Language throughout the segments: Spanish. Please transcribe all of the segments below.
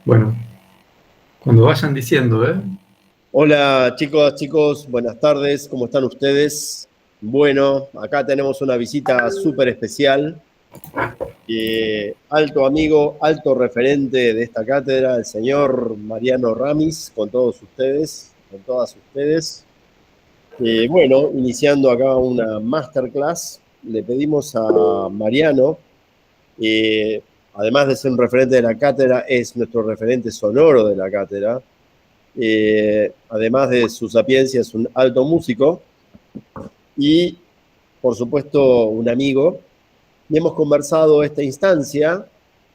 Bueno, cuando vayan diciendo, ¿eh? Hola chicos, buenas tardes, ¿cómo están ustedes? Bueno, acá tenemos una visita súper especial. Alto amigo, alto referente de esta cátedra, el señor Mariano Ramis, con todos ustedes, con todas ustedes. Bueno, iniciando acá una masterclass, le pedimos a Mariano, además de ser un referente de la cátedra, es nuestro referente sonoro de la cátedra. Además de su sapiencia, es un alto músico y, por supuesto, un amigo. Y hemos conversado esta instancia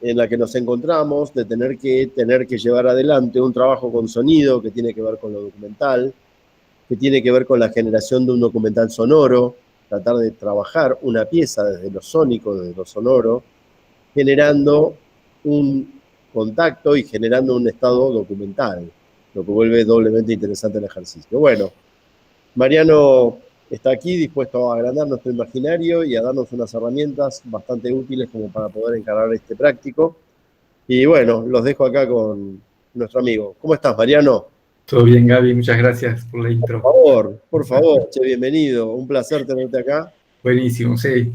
en la que nos encontramos de tener que llevar adelante un trabajo con sonido que tiene que ver con lo documental, que tiene que ver con la generación de un documental sonoro, tratar de trabajar una pieza desde lo sónico, desde lo sonoro, generando un contacto y generando un estado documental, lo que vuelve doblemente interesante el ejercicio. Bueno, Mariano está aquí dispuesto a agrandar nuestro imaginario y a darnos unas herramientas bastante útiles como para poder encarar este práctico. Y bueno, los dejo acá con nuestro amigo. ¿Cómo estás, Mariano? Todo bien, Gaby, muchas gracias por la intro. Por favor, che, bienvenido. Un placer tenerte acá. Buenísimo, sí.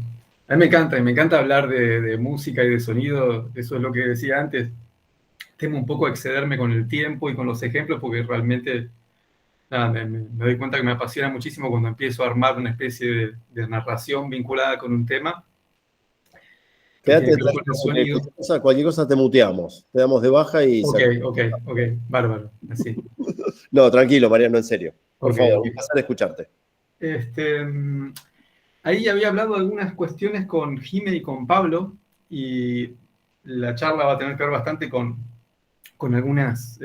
A mí me encanta hablar de música y de sonido, eso es lo que decía antes. Temo un poco excederme con el tiempo y con los ejemplos porque realmente nada, me doy cuenta que me apasiona muchísimo cuando empiezo a armar una especie de narración vinculada con un tema que Quédate tiene que ver tranquilo con el porque sonido. cualquier cosa te muteamos. Te damos de baja y... Ok, bárbaro, así. No, tranquilo, Mariano, en serio. Por Ok. favor, un placer escucharte. Ahí había hablado de algunas cuestiones con Jime y con Pablo, y la charla va a tener que ver bastante con algunas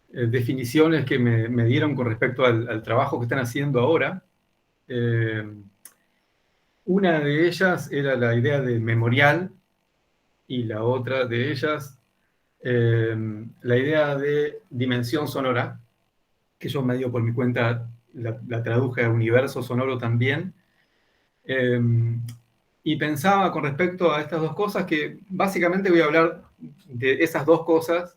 definiciones que me dieron con respecto al trabajo que están haciendo ahora. Una de ellas era la idea de memorial, y la otra de ellas, la idea de dimensión sonora, que yo medio por mi cuenta la traduje a universo sonoro también. Y pensaba con respecto a estas dos cosas que básicamente voy a hablar de esas dos cosas.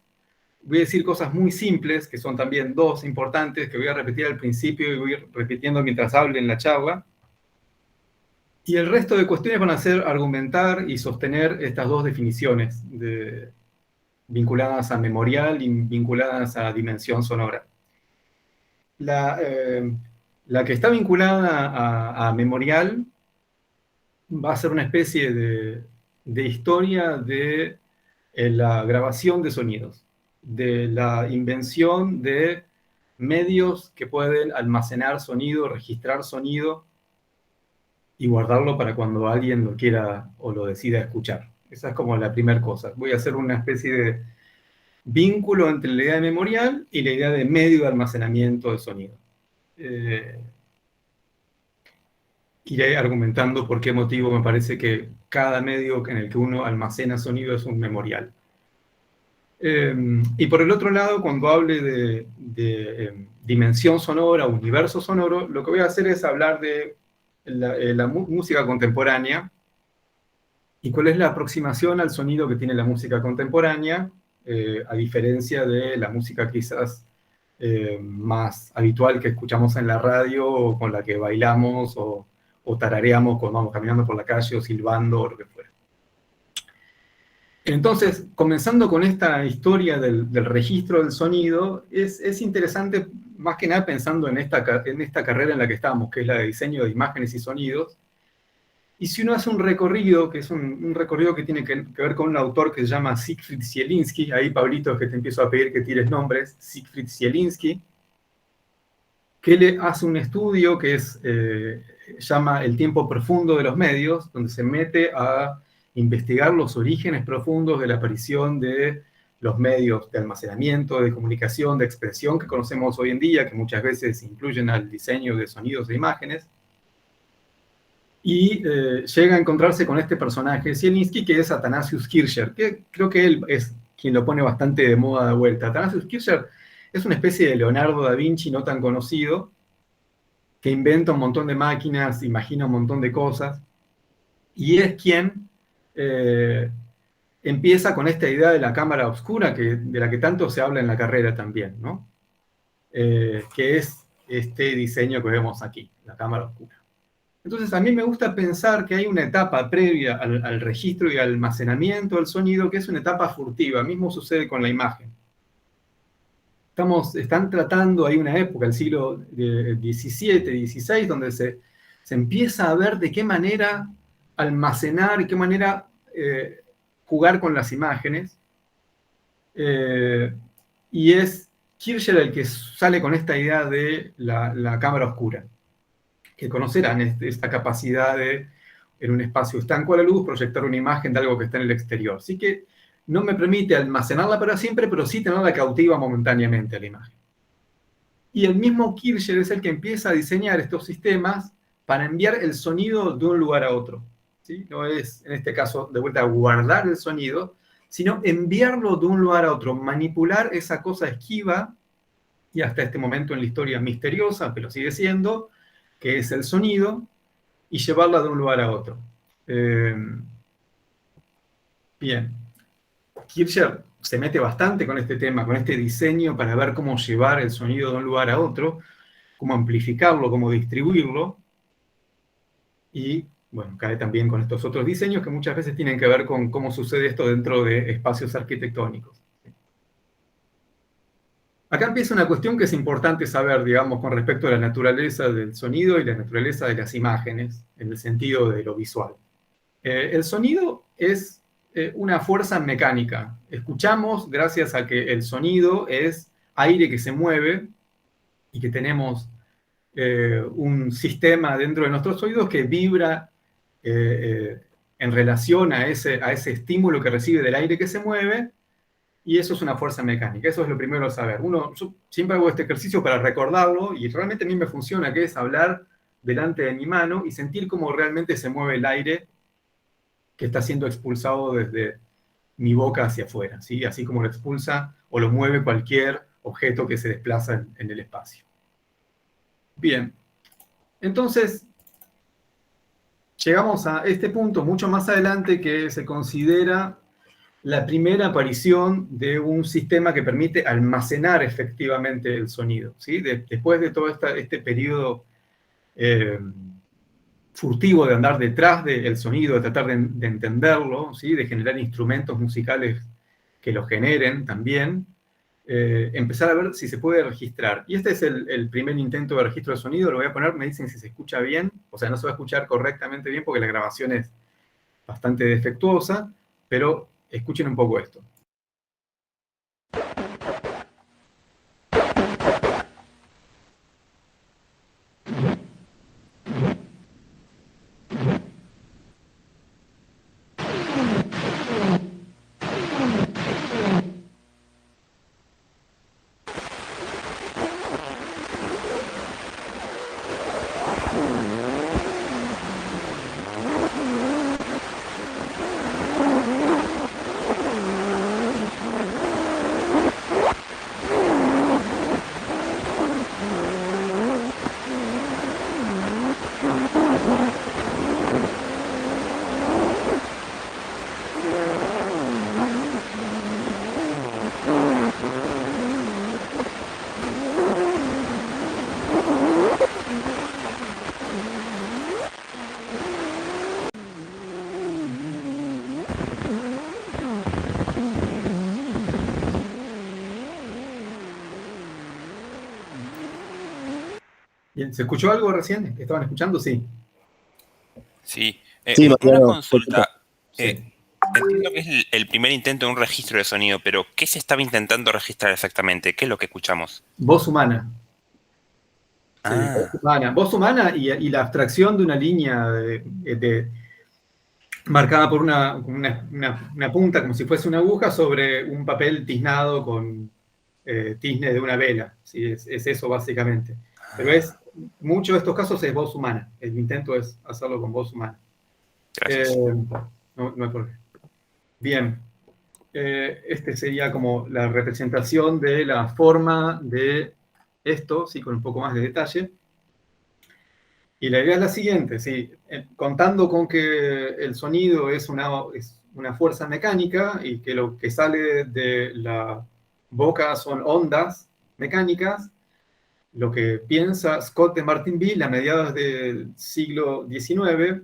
Voy a decir cosas muy simples, que son también dos importantes, que voy a repetir al principio y voy a ir repitiendo mientras hable en la charla. Y el resto de cuestiones van a ser argumentar y sostener estas dos definiciones vinculadas a memorial y vinculadas a dimensión sonora. La que está vinculada a memorial va a ser una especie de historia de la grabación de sonidos, de la invención de medios que pueden almacenar sonido, registrar sonido y guardarlo para cuando alguien lo quiera o lo decida escuchar. Esa es como la primera cosa. Voy a hacer una especie de vínculo entre la idea de memorial y la idea de medio de almacenamiento de sonido. Iré argumentando por qué motivo me parece que cada medio en el que uno almacena sonido es un memorial. Y por el otro lado, cuando hable de dimensión sonora, universo sonoro, lo que voy a hacer es hablar de la música contemporánea y cuál es la aproximación al sonido que tiene la música contemporánea, a diferencia de la música quizás más habitual que escuchamos en la radio o con la que bailamos o tarareamos cuando vamos caminando por la calle o silbando o lo que fuera. Entonces, comenzando con esta historia del registro del sonido, es interesante, más que nada pensando en esta carrera en la que estamos, que es la de diseño de imágenes y sonidos. Y si uno hace un recorrido, que es un recorrido que tiene que ver con un autor que se llama Siegfried Zielinski, ahí, Pablito, es que te empiezo a pedir que tires nombres, Siegfried Zielinski, que le hace un estudio que llama El tiempo profundo de los medios, donde se mete a investigar los orígenes profundos de la aparición de los medios de almacenamiento, de comunicación, de expresión que conocemos hoy en día, que muchas veces incluyen al diseño de sonidos e imágenes. Y llega a encontrarse con este personaje, Zielinski, que es Athanasius Kircher, que creo que él es quien lo pone bastante de moda de vuelta. Thanasis Kircher es una especie de Leonardo da Vinci no tan conocido, que inventa un montón de máquinas, imagina un montón de cosas, y es quien empieza con esta idea de la cámara oscura, de la que tanto se habla en la carrera también, ¿no? Que es este diseño que vemos aquí, la cámara oscura. Entonces, a mí me gusta pensar que hay una etapa previa al registro y almacenamiento del sonido, que es una etapa furtiva. Mismo sucede con la imagen. Están tratando, hay una época, el siglo XVII, XVI, donde se empieza a ver de qué manera almacenar y qué manera jugar con las imágenes. Y es Kircher el que sale con esta idea de la cámara oscura, que conocerán esta capacidad de, en un espacio estanco a la luz, proyectar una imagen de algo que está en el exterior. Así que no me permite almacenarla para siempre, pero sí tenerla cautiva momentáneamente a la imagen. Y el mismo Kircher es el que empieza a diseñar estos sistemas para enviar el sonido de un lugar a otro. ¿Sí? No es, en este caso, de vuelta, guardar el sonido, sino enviarlo de un lugar a otro, manipular esa cosa esquiva, y hasta este momento en la historia misteriosa, pero sigue siendo, que es el sonido, y llevarla de un lugar a otro. Bien. Kircher se mete bastante con este tema, con este diseño para ver cómo llevar el sonido de un lugar a otro, cómo amplificarlo, cómo distribuirlo, y bueno, cae también con estos otros diseños que muchas veces tienen que ver con cómo sucede esto dentro de espacios arquitectónicos. Acá empieza una cuestión que es importante saber, digamos, con respecto a la naturaleza del sonido y la naturaleza de las imágenes, en el sentido de lo visual. El sonido es una fuerza mecánica. Escuchamos gracias a que el sonido es aire que se mueve y que tenemos un sistema dentro de nuestros oídos que vibra en relación a ese estímulo que recibe del aire que se mueve, y eso es una fuerza mecánica. Eso es lo primero a saber. Yo siempre hago este ejercicio para recordarlo, y realmente a mí me funciona, que es hablar delante de mi mano y sentir cómo realmente se mueve el aire que está siendo expulsado desde mi boca hacia afuera, ¿sí? Así como lo expulsa o lo mueve cualquier objeto que se desplaza en el espacio. Bien, entonces llegamos a este punto mucho más adelante, que se considera la primera aparición de un sistema que permite almacenar efectivamente el sonido, ¿sí? Después de todo este periodo furtivo de andar detrás del sonido, de tratar de entenderlo, ¿sí? De generar instrumentos musicales que lo generen también, empezar a ver si se puede registrar. Y este es el primer intento de registro de sonido. Lo voy a poner, me dicen si se escucha bien. O sea, no se va a escuchar correctamente bien porque la grabación es bastante defectuosa, pero escuchen un poco esto. Bien, ¿se escuchó algo recién? ¿Estaban escuchando? Sí. Sí. Sí, Una Mariano, consulta. Sí. Entiendo que es el primer intento de un registro de sonido, pero ¿qué se estaba intentando registrar exactamente? ¿Qué es lo que escuchamos? Voz humana. Sí, Ah, voz humana y la abstracción de una línea marcada por una punta, como si fuese una aguja, sobre un papel tiznado con tizne de una vela. ¿Sí? Es eso básicamente. Pero muchos de estos casos es voz humana. El intento es hacerlo con voz humana. gracias. No hay problema. Bien. Este sería como la representación de la forma de esto, sí, con un poco más de detalle. Y la idea es la siguiente, sí, contando con que el sonido es una fuerza mecánica y que lo que sale de la boca son ondas mecánicas, lo que piensa Scott de Martinville a mediados del siglo XIX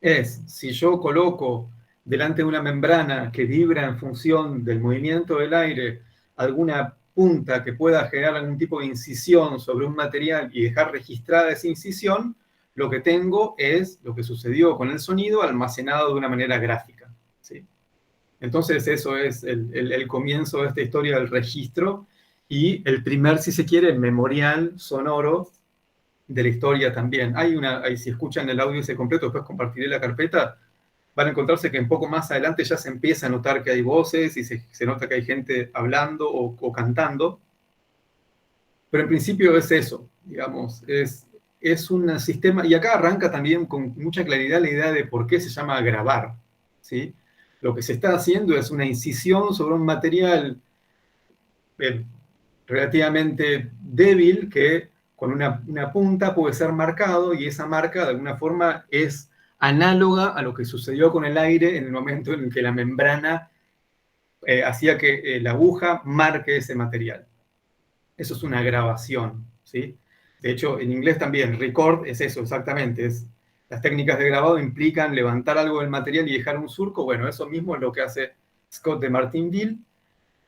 es, si yo coloco delante de una membrana que vibra en función del movimiento del aire alguna punta que pueda generar algún tipo de incisión sobre un material y dejar registrada esa incisión, lo que tengo es lo que sucedió con el sonido almacenado de una manera gráfica, ¿sí? Entonces eso es el comienzo de esta historia del registro y el primer, si se quiere, memorial sonoro de la historia también. Si escuchan el audio ese completo, después compartiré la carpeta, van a encontrarse que un poco más adelante ya se empieza a notar que hay voces y se nota que hay gente hablando o cantando. Pero en principio es eso, digamos, es un sistema, y acá arranca también con mucha claridad la idea de por qué se llama grabar, ¿sí? Lo que se está haciendo es una incisión sobre un material relativamente débil que con una punta puede ser marcado y esa marca de alguna forma es análoga a lo que sucedió con el aire en el momento en que la membrana hacía que la aguja marque ese material. Eso es una grabación, ¿sí? De hecho, en inglés también, record es eso exactamente, las técnicas de grabado implican levantar algo del material y dejar un surco. Bueno, eso mismo es lo que hace Scott de Martinville.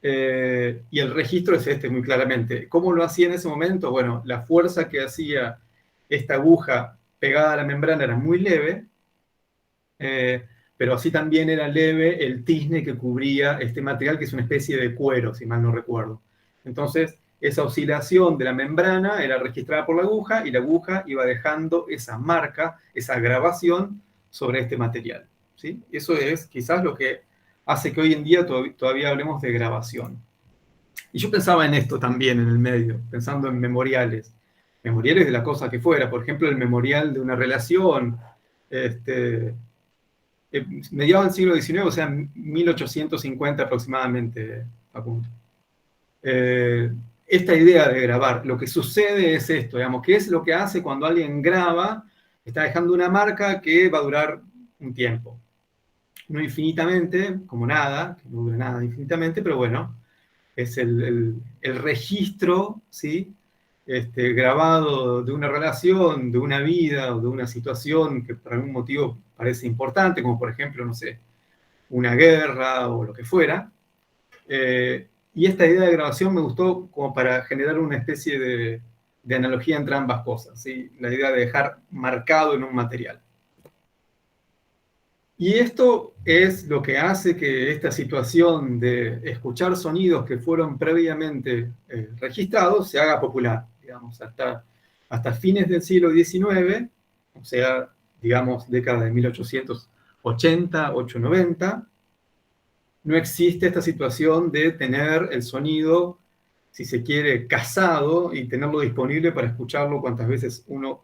Y el registro es este muy claramente. ¿Cómo lo hacía en ese momento? Bueno, la fuerza que hacía esta aguja pegada a la membrana era muy leve, pero así también era leve el tizne que cubría este material, que es una especie de cuero, si mal no recuerdo. Entonces, esa oscilación de la membrana era registrada por la aguja y la aguja iba dejando esa marca, esa grabación sobre este material, ¿sí? Eso es quizás lo que hace que hoy en día todavía hablemos de grabación. Y yo pensaba en esto también en el medio, pensando en memoriales de la cosa que fuera, por ejemplo, el memorial de una relación, mediados del siglo XIX, o sea, 1850 aproximadamente, Facundo. Esta idea de grabar, lo que sucede es esto, digamos, ¿qué es lo que hace cuando alguien graba? Está dejando una marca que va a durar un tiempo. No infinitamente, como nada, que no dura nada infinitamente, pero bueno, es el registro, ¿sí? Grabado de una relación, de una vida o de una situación que por algún motivo parece importante, como por ejemplo, no sé, una guerra o lo que fuera. Y esta idea de grabación me gustó como para generar una especie de analogía entre ambas cosas, ¿sí? La idea de dejar marcado en un material. Y esto es lo que hace que esta situación de escuchar sonidos que fueron previamente registrados se haga popular, digamos, hasta fines del siglo XIX, o sea, digamos, década de 1880, 890, no existe esta situación de tener el sonido, si se quiere, casado y tenerlo disponible para escucharlo cuantas veces uno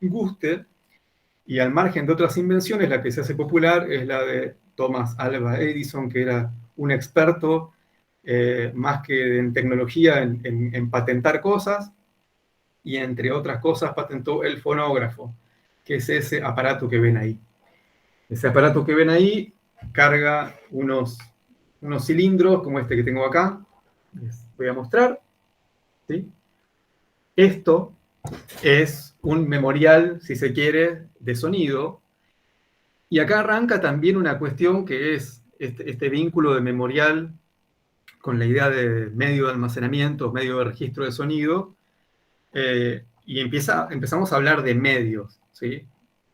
guste. Y al margen de otras invenciones, la que se hace popular es la de Thomas Alva Edison, que era un experto más que en tecnología, en patentar cosas, y entre otras cosas patentó el fonógrafo, que es ese aparato que ven ahí. Ese aparato que ven ahí carga unos cilindros como este que tengo acá. Les voy a mostrar, ¿sí? Esto es un memorial, si se quiere, de sonido. Y acá arranca también una cuestión que es este vínculo de memorial con la idea de medio de almacenamiento, medio de registro de sonido, y empezamos a hablar de medios, ¿sí?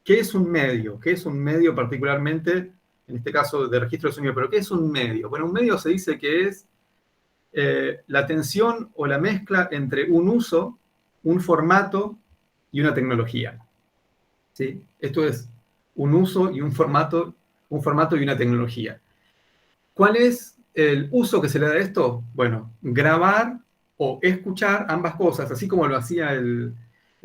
¿Qué es un medio? ¿Qué es un medio particularmente, en este caso de registro de sonido? ¿Pero qué es un medio? Bueno, un medio se dice que es la tensión o la mezcla entre un uso, un formato y una tecnología, ¿sí? Esto es un uso y un formato y una tecnología. ¿Cuál es el uso que se le da a esto? Bueno, grabar o escuchar ambas cosas, así como lo hacía el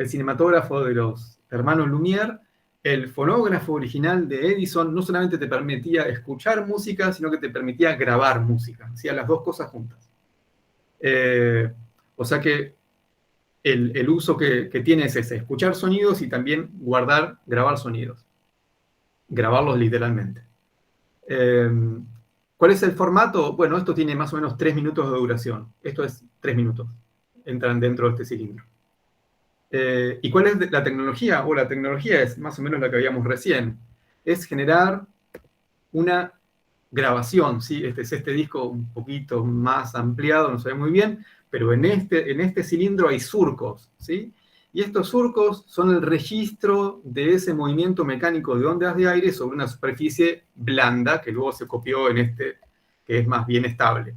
cinematógrafo de los hermanos Lumière, el fonógrafo original de Edison no solamente te permitía escuchar música, sino que te permitía grabar música, hacía las dos cosas juntas. O sea que el uso que tiene es ese, escuchar sonidos y también grabar sonidos, grabarlos literalmente. ¿Cuál es el formato? Bueno, esto tiene más o menos 3 minutos de duración. Esto es 3 minutos. Entran dentro de este cilindro. ¿Y cuál es la tecnología? La tecnología es más o menos la que habíamos recién. Es generar una grabación, ¿sí? Este es este disco un poquito más ampliado, no se ve muy bien, pero en este cilindro hay surcos, ¿sí? Y estos surcos son el registro de ese movimiento mecánico de ondas de aire sobre una superficie blanda que luego se copió en este, que es más bien estable.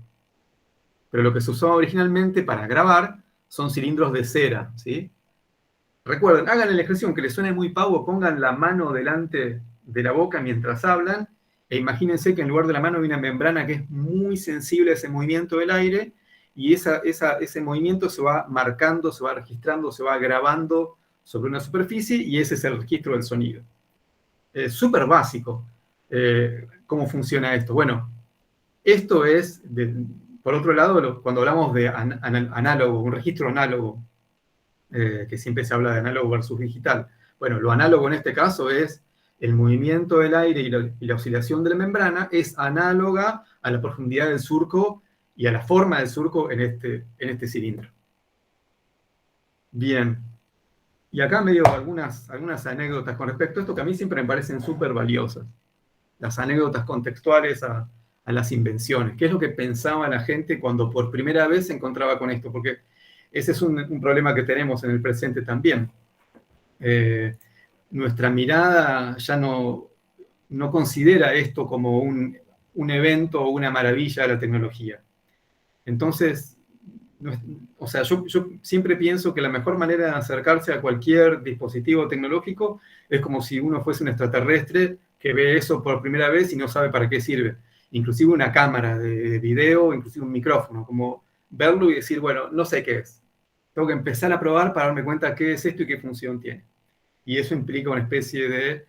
Pero lo que se usaba originalmente para grabar son cilindros de cera, ¿sí? Recuerden, hagan el ejercicio, aunque les suene muy pavo, pongan la mano delante de la boca mientras hablan, e imagínense que en lugar de la mano hay una membrana que es muy sensible a ese movimiento del aire, y ese movimiento se va marcando, se va registrando, se va grabando sobre una superficie, y ese es el registro del sonido. Es súper básico. ¿Cómo funciona esto? Bueno, esto es, por otro lado, cuando hablamos de análogo, un registro análogo, que siempre se habla de análogo versus digital. Bueno, lo análogo en este caso es el movimiento del aire y la oscilación de la membrana es análoga a la profundidad del surco y a la forma del surco en este cilindro. Bien. Y acá me dio algunas anécdotas con respecto a esto que a mí siempre me parecen súper valiosas. Las anécdotas contextuales a las invenciones. ¿Qué es lo que pensaba la gente cuando por primera vez se encontraba con esto? Porque ese es un problema que tenemos en el presente también. Nuestra mirada ya no considera esto como un evento o una maravilla de la tecnología. Entonces, o sea, yo siempre pienso que la mejor manera de acercarse a cualquier dispositivo tecnológico es como si uno fuese un extraterrestre que ve eso por primera vez y no sabe para qué sirve. Inclusive una cámara de video, inclusive un micrófono, como verlo y decir, bueno, no sé qué es. Tengo que empezar a probar para darme cuenta qué es esto y qué función tiene. Y eso implica una especie de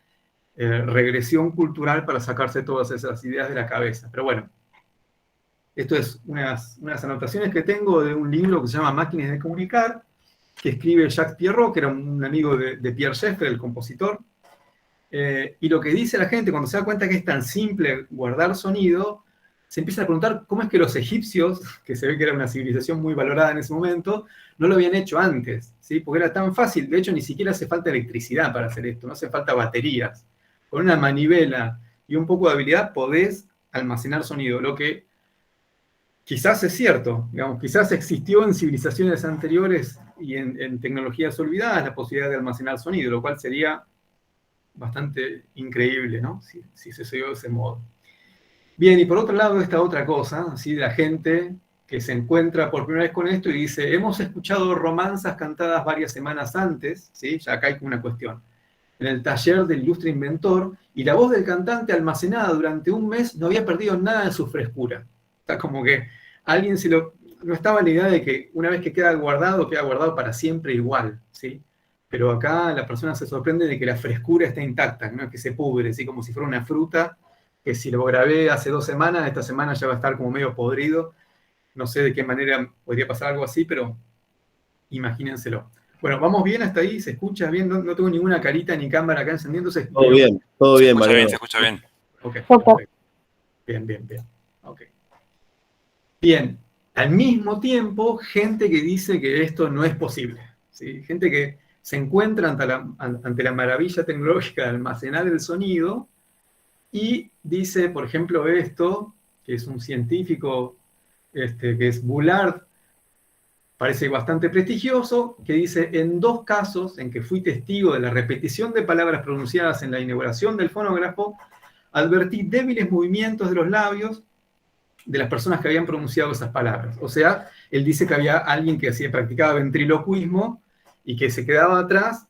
regresión cultural para sacarse todas esas ideas de la cabeza. Pero bueno, esto es unas anotaciones que tengo de un libro que se llama Máquinas de Comunicar, que escribe Jacques Pierrot, que era un amigo de Pierre Schaeffer, el compositor. Y lo que dice la gente cuando se da cuenta que es tan simple guardar sonido, se empieza a preguntar cómo es que los egipcios, que se ve que era una civilización muy valorada en ese momento, no lo habían hecho antes, ¿sí? Porque era tan fácil. De hecho, ni siquiera hace falta electricidad para hacer esto, no hace falta baterías. Con una manivela y un poco de habilidad podés almacenar sonido, lo que quizás es cierto, digamos, quizás existió en civilizaciones anteriores y en tecnologías olvidadas la posibilidad de almacenar sonido, lo cual sería bastante increíble, ¿no? Si se dio de ese modo. Bien, y por otro lado, esta otra cosa, así de la gente que se encuentra por primera vez con esto y dice, hemos escuchado romanzas cantadas varias semanas antes, ¿sí? Ya acá hay una cuestión, en el taller del ilustre inventor, y la voz del cantante almacenada durante un mes no había perdido nada de su frescura. Está como que alguien no estaba en la idea de que una vez que queda guardado para siempre igual, ¿sí? Pero acá la persona se sorprende de que la frescura está intacta, no es que se pudre, ¿sí? Como si fuera una fruta, que si lo grabé hace 2 semanas, esta semana ya va a estar como medio podrido. No sé de qué manera podría pasar algo así, pero imagínenselo. Bueno, ¿vamos bien hasta ahí? ¿Se escucha bien? No tengo ninguna carita ni cámara acá encendiéndose. Todo bien, Mariano. Se escucha bien. Ok, perfecto. Bien. Okay. Bien, al mismo tiempo, gente que dice que esto no es posible, ¿sí? Gente que se encuentra ante la maravilla tecnológica de almacenar el sonido y dice, por ejemplo, esto, que es un científico, que es Bullard, parece bastante prestigioso, que dice, en 2 casos en que fui testigo de la repetición de palabras pronunciadas en la inauguración del fonógrafo, advertí débiles movimientos de los labios de las personas que habían pronunciado esas palabras. O sea, él dice que había alguien que practicaba ventriloquismo y que se quedaba atrás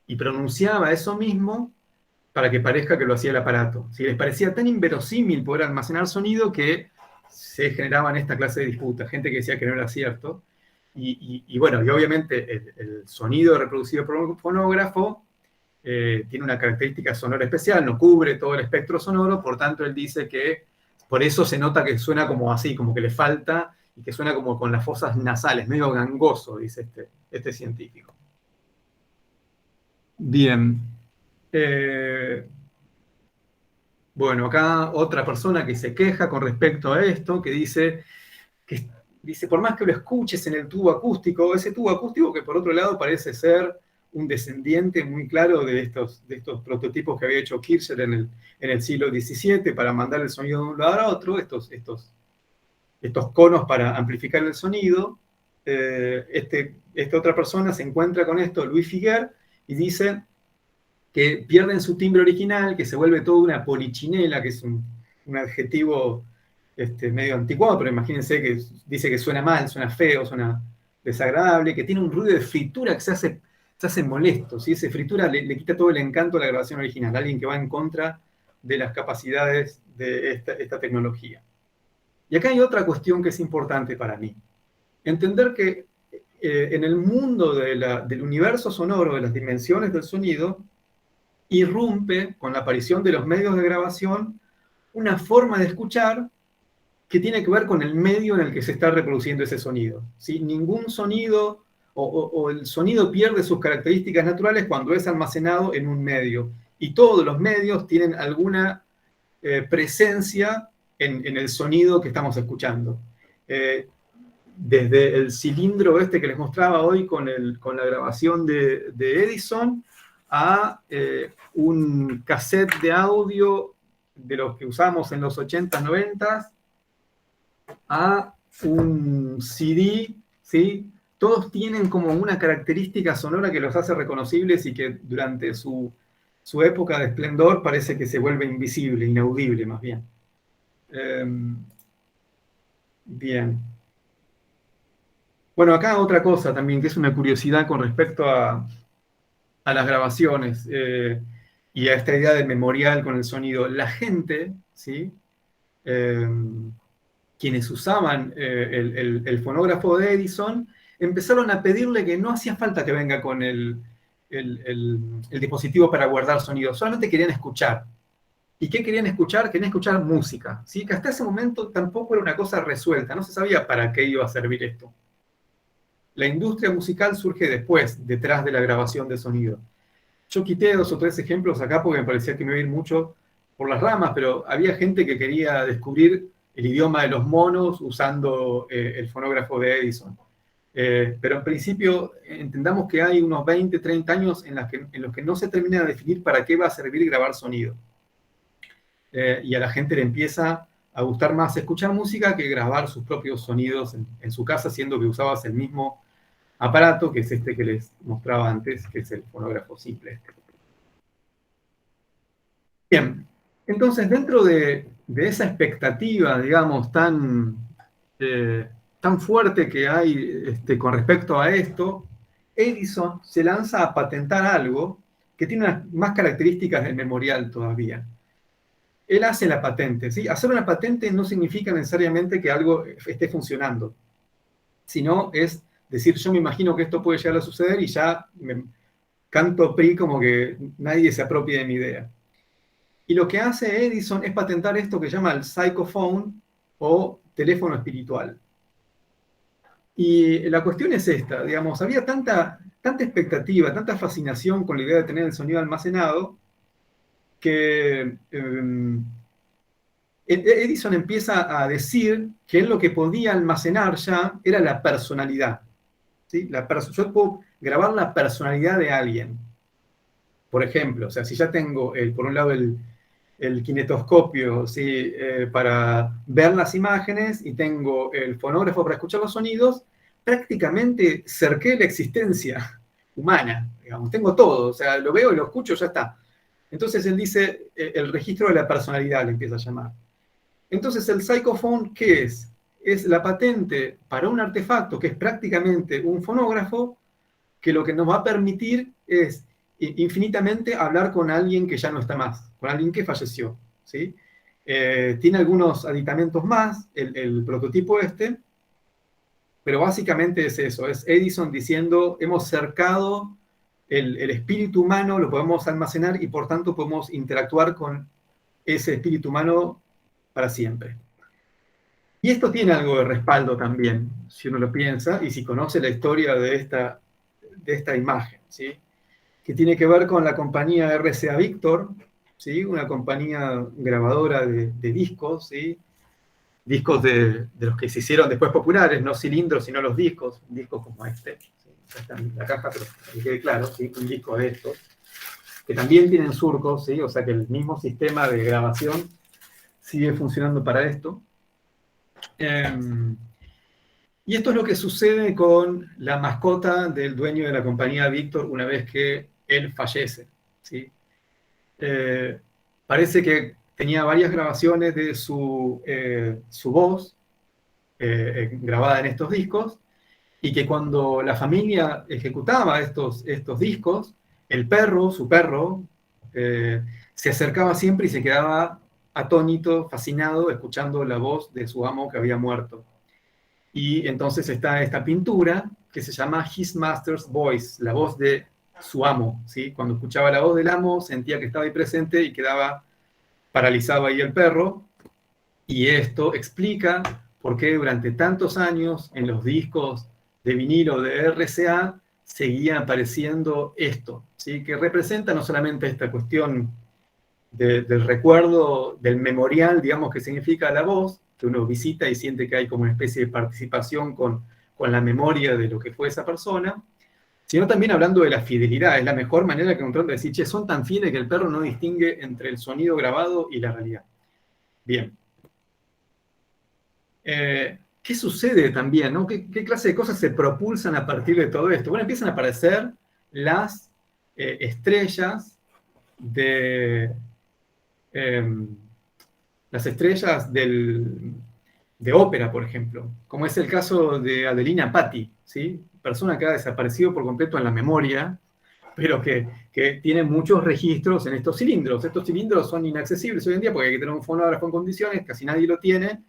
y pronunciaba eso mismo para que parezca que lo hacía el aparato. Si les parecía tan inverosímil poder almacenar sonido que se generaban esta clase de disputas, gente que decía que no era cierto. Y bueno, y obviamente el sonido reproducido por un fonógrafo tiene una característica sonora especial, no cubre todo el espectro sonoro, por tanto él dice que por eso se nota que suena como así, como que le falta, y que suena como con las fosas nasales, medio gangoso, dice este científico. Bien. Bueno, acá otra persona que se queja con respecto a esto, que dice, por más que lo escuches en el tubo acústico, ese tubo acústico que por otro lado parece ser un descendiente muy claro de estos prototipos que había hecho Kircher en el siglo XVII para mandar el sonido de un lugar a otro, estos conos para amplificar el sonido. Esta otra persona se encuentra con esto, Louis Figuer, y dice que pierden su timbre original, que se vuelve toda una polichinela, que es un adjetivo medio anticuado, pero imagínense que dice que suena mal, suena feo, suena desagradable, que tiene un ruido de fritura que se hace molesto, ¿sí? Esa fritura le quita todo el encanto a la grabación original, alguien que va en contra de las capacidades de esta tecnología. Y acá hay otra cuestión que es importante para mí. Entender que en el mundo del universo sonoro, de las dimensiones del sonido, irrumpe con la aparición de los medios de grabación una forma de escuchar que tiene que ver con el medio en el que se está reproduciendo ese sonido. ¿Sí? Ningún sonido o el sonido pierde sus características naturales cuando es almacenado en un medio. Y todos los medios tienen alguna presencia en el sonido que estamos escuchando. Desde el cilindro este que les mostraba hoy con la grabación de Edison, a un cassette de audio de los que usamos en los 80s, 90s, a un CD, ¿sí? Todos tienen como una característica sonora que los hace reconocibles y que durante su época de esplendor parece que se vuelve invisible, inaudible más bien. Bien. Bueno, acá otra cosa también, que es una curiosidad con respecto a las grabaciones y a esta idea de memorial con el sonido. La gente, ¿sí? Quienes usaban el fonógrafo de Edison, empezaron a pedirle que no hacía falta que venga con el dispositivo para guardar sonido, solamente querían escuchar. ¿Y qué querían escuchar? Querían escuchar música, ¿sí? Que hasta ese momento tampoco era una cosa resuelta, no se sabía para qué iba a servir esto. La industria musical surge después, detrás de la grabación de sonido. Yo quité 2 o 3 ejemplos acá porque me parecía que me iba a ir mucho por las ramas, pero había gente que quería descubrir el idioma de los monos usando el fonógrafo de Edison. Pero en principio entendamos que hay unos 20, 30 años en los que no se termina de definir para qué va a servir grabar sonido. Y a la gente le empieza a gustar más escuchar música que grabar sus propios sonidos en su casa, siendo que usabas el mismo aparato, que es este que les mostraba antes, que es el fonógrafo simple. Bien, entonces dentro de esa expectativa, digamos, tan fuerte que hay con respecto a esto, Edison se lanza a patentar algo que tiene unas más características del memorial todavía. Él hace la patente, ¿sí? Hacer una patente no significa necesariamente que algo esté funcionando, sino es decir, yo me imagino que esto puede llegar a suceder y ya me canto PRI como que nadie se apropie de mi idea. Y lo que hace Edison es patentar esto que llama el psychophone o teléfono espiritual. Y la cuestión es esta, digamos, había tanta expectativa, tanta fascinación con la idea de tener el sonido almacenado, que Edison empieza a decir que él lo que podía almacenar ya era la personalidad. ¿Sí? Yo puedo grabar la personalidad de alguien. Por ejemplo, o sea, si ya tengo, por un lado, el kinetoscopio, ¿sí? Para ver las imágenes y tengo el fonógrafo para escuchar los sonidos, prácticamente cerqué la existencia humana. Digamos. Tengo todo, o sea, lo veo y lo escucho, ya está. Entonces él dice, el registro de la personalidad le empieza a llamar. Entonces el psychophone, ¿qué es? Es la patente para un artefacto que es prácticamente un fonógrafo, que lo que nos va a permitir es infinitamente hablar con alguien que ya no está más, con alguien que falleció, ¿sí? Tiene algunos aditamentos más, el prototipo pero básicamente es eso, es Edison diciendo, hemos cercado el espíritu humano lo podemos almacenar y por tanto podemos interactuar con ese espíritu humano para siempre. Y esto tiene algo de respaldo también, si uno lo piensa, y si conoce la historia de esta imagen, ¿sí? Que tiene que ver con la compañía RCA Victor, ¿sí? Una compañía grabadora de discos, ¿sí? Discos de los que se hicieron después populares, no cilindros, sino los discos como este. ¿Sí? Está en la caja, pero que quede claro, ¿sí? Un disco de estos, que también tienen surcos, ¿sí? O sea que el mismo sistema de grabación sigue funcionando para esto. Y esto es lo que sucede con la mascota del dueño de la compañía Víctor una vez que él fallece, ¿sí? Parece que tenía varias grabaciones de su voz grabada en estos discos, y que cuando la familia ejecutaba estos discos, el perro, su perro, se acercaba siempre y se quedaba atónito, fascinado, escuchando la voz de su amo que había muerto. Y entonces está esta pintura que se llama His Master's Voice, la voz de su amo, ¿sí? Cuando escuchaba la voz del amo, sentía que estaba ahí presente y quedaba paralizado ahí el perro. Y esto explica por qué durante tantos años en los discos de vinilo de RCA seguía apareciendo esto, ¿sí? Que representa no solamente esta cuestión del recuerdo, del memorial, digamos, que significa la voz, que uno visita y siente que hay como una especie de participación con la memoria de lo que fue esa persona, sino también hablando de la fidelidad. Es la mejor manera que encontramos de decir, che, son tan fieles que el perro no distingue entre el sonido grabado y la realidad. Bien. ¿Qué sucede también, ¿no? ¿Qué clase de cosas se propulsan a partir de todo esto? Bueno, empiezan a aparecer las estrellas de ópera, por ejemplo, como es el caso de Adelina Patti, ¿sí? Persona que ha desaparecido por completo en la memoria, pero que tiene muchos registros en estos cilindros. Estos cilindros son inaccesibles hoy en día porque hay que tener un fonógrafo en condiciones, casi nadie lo tiene.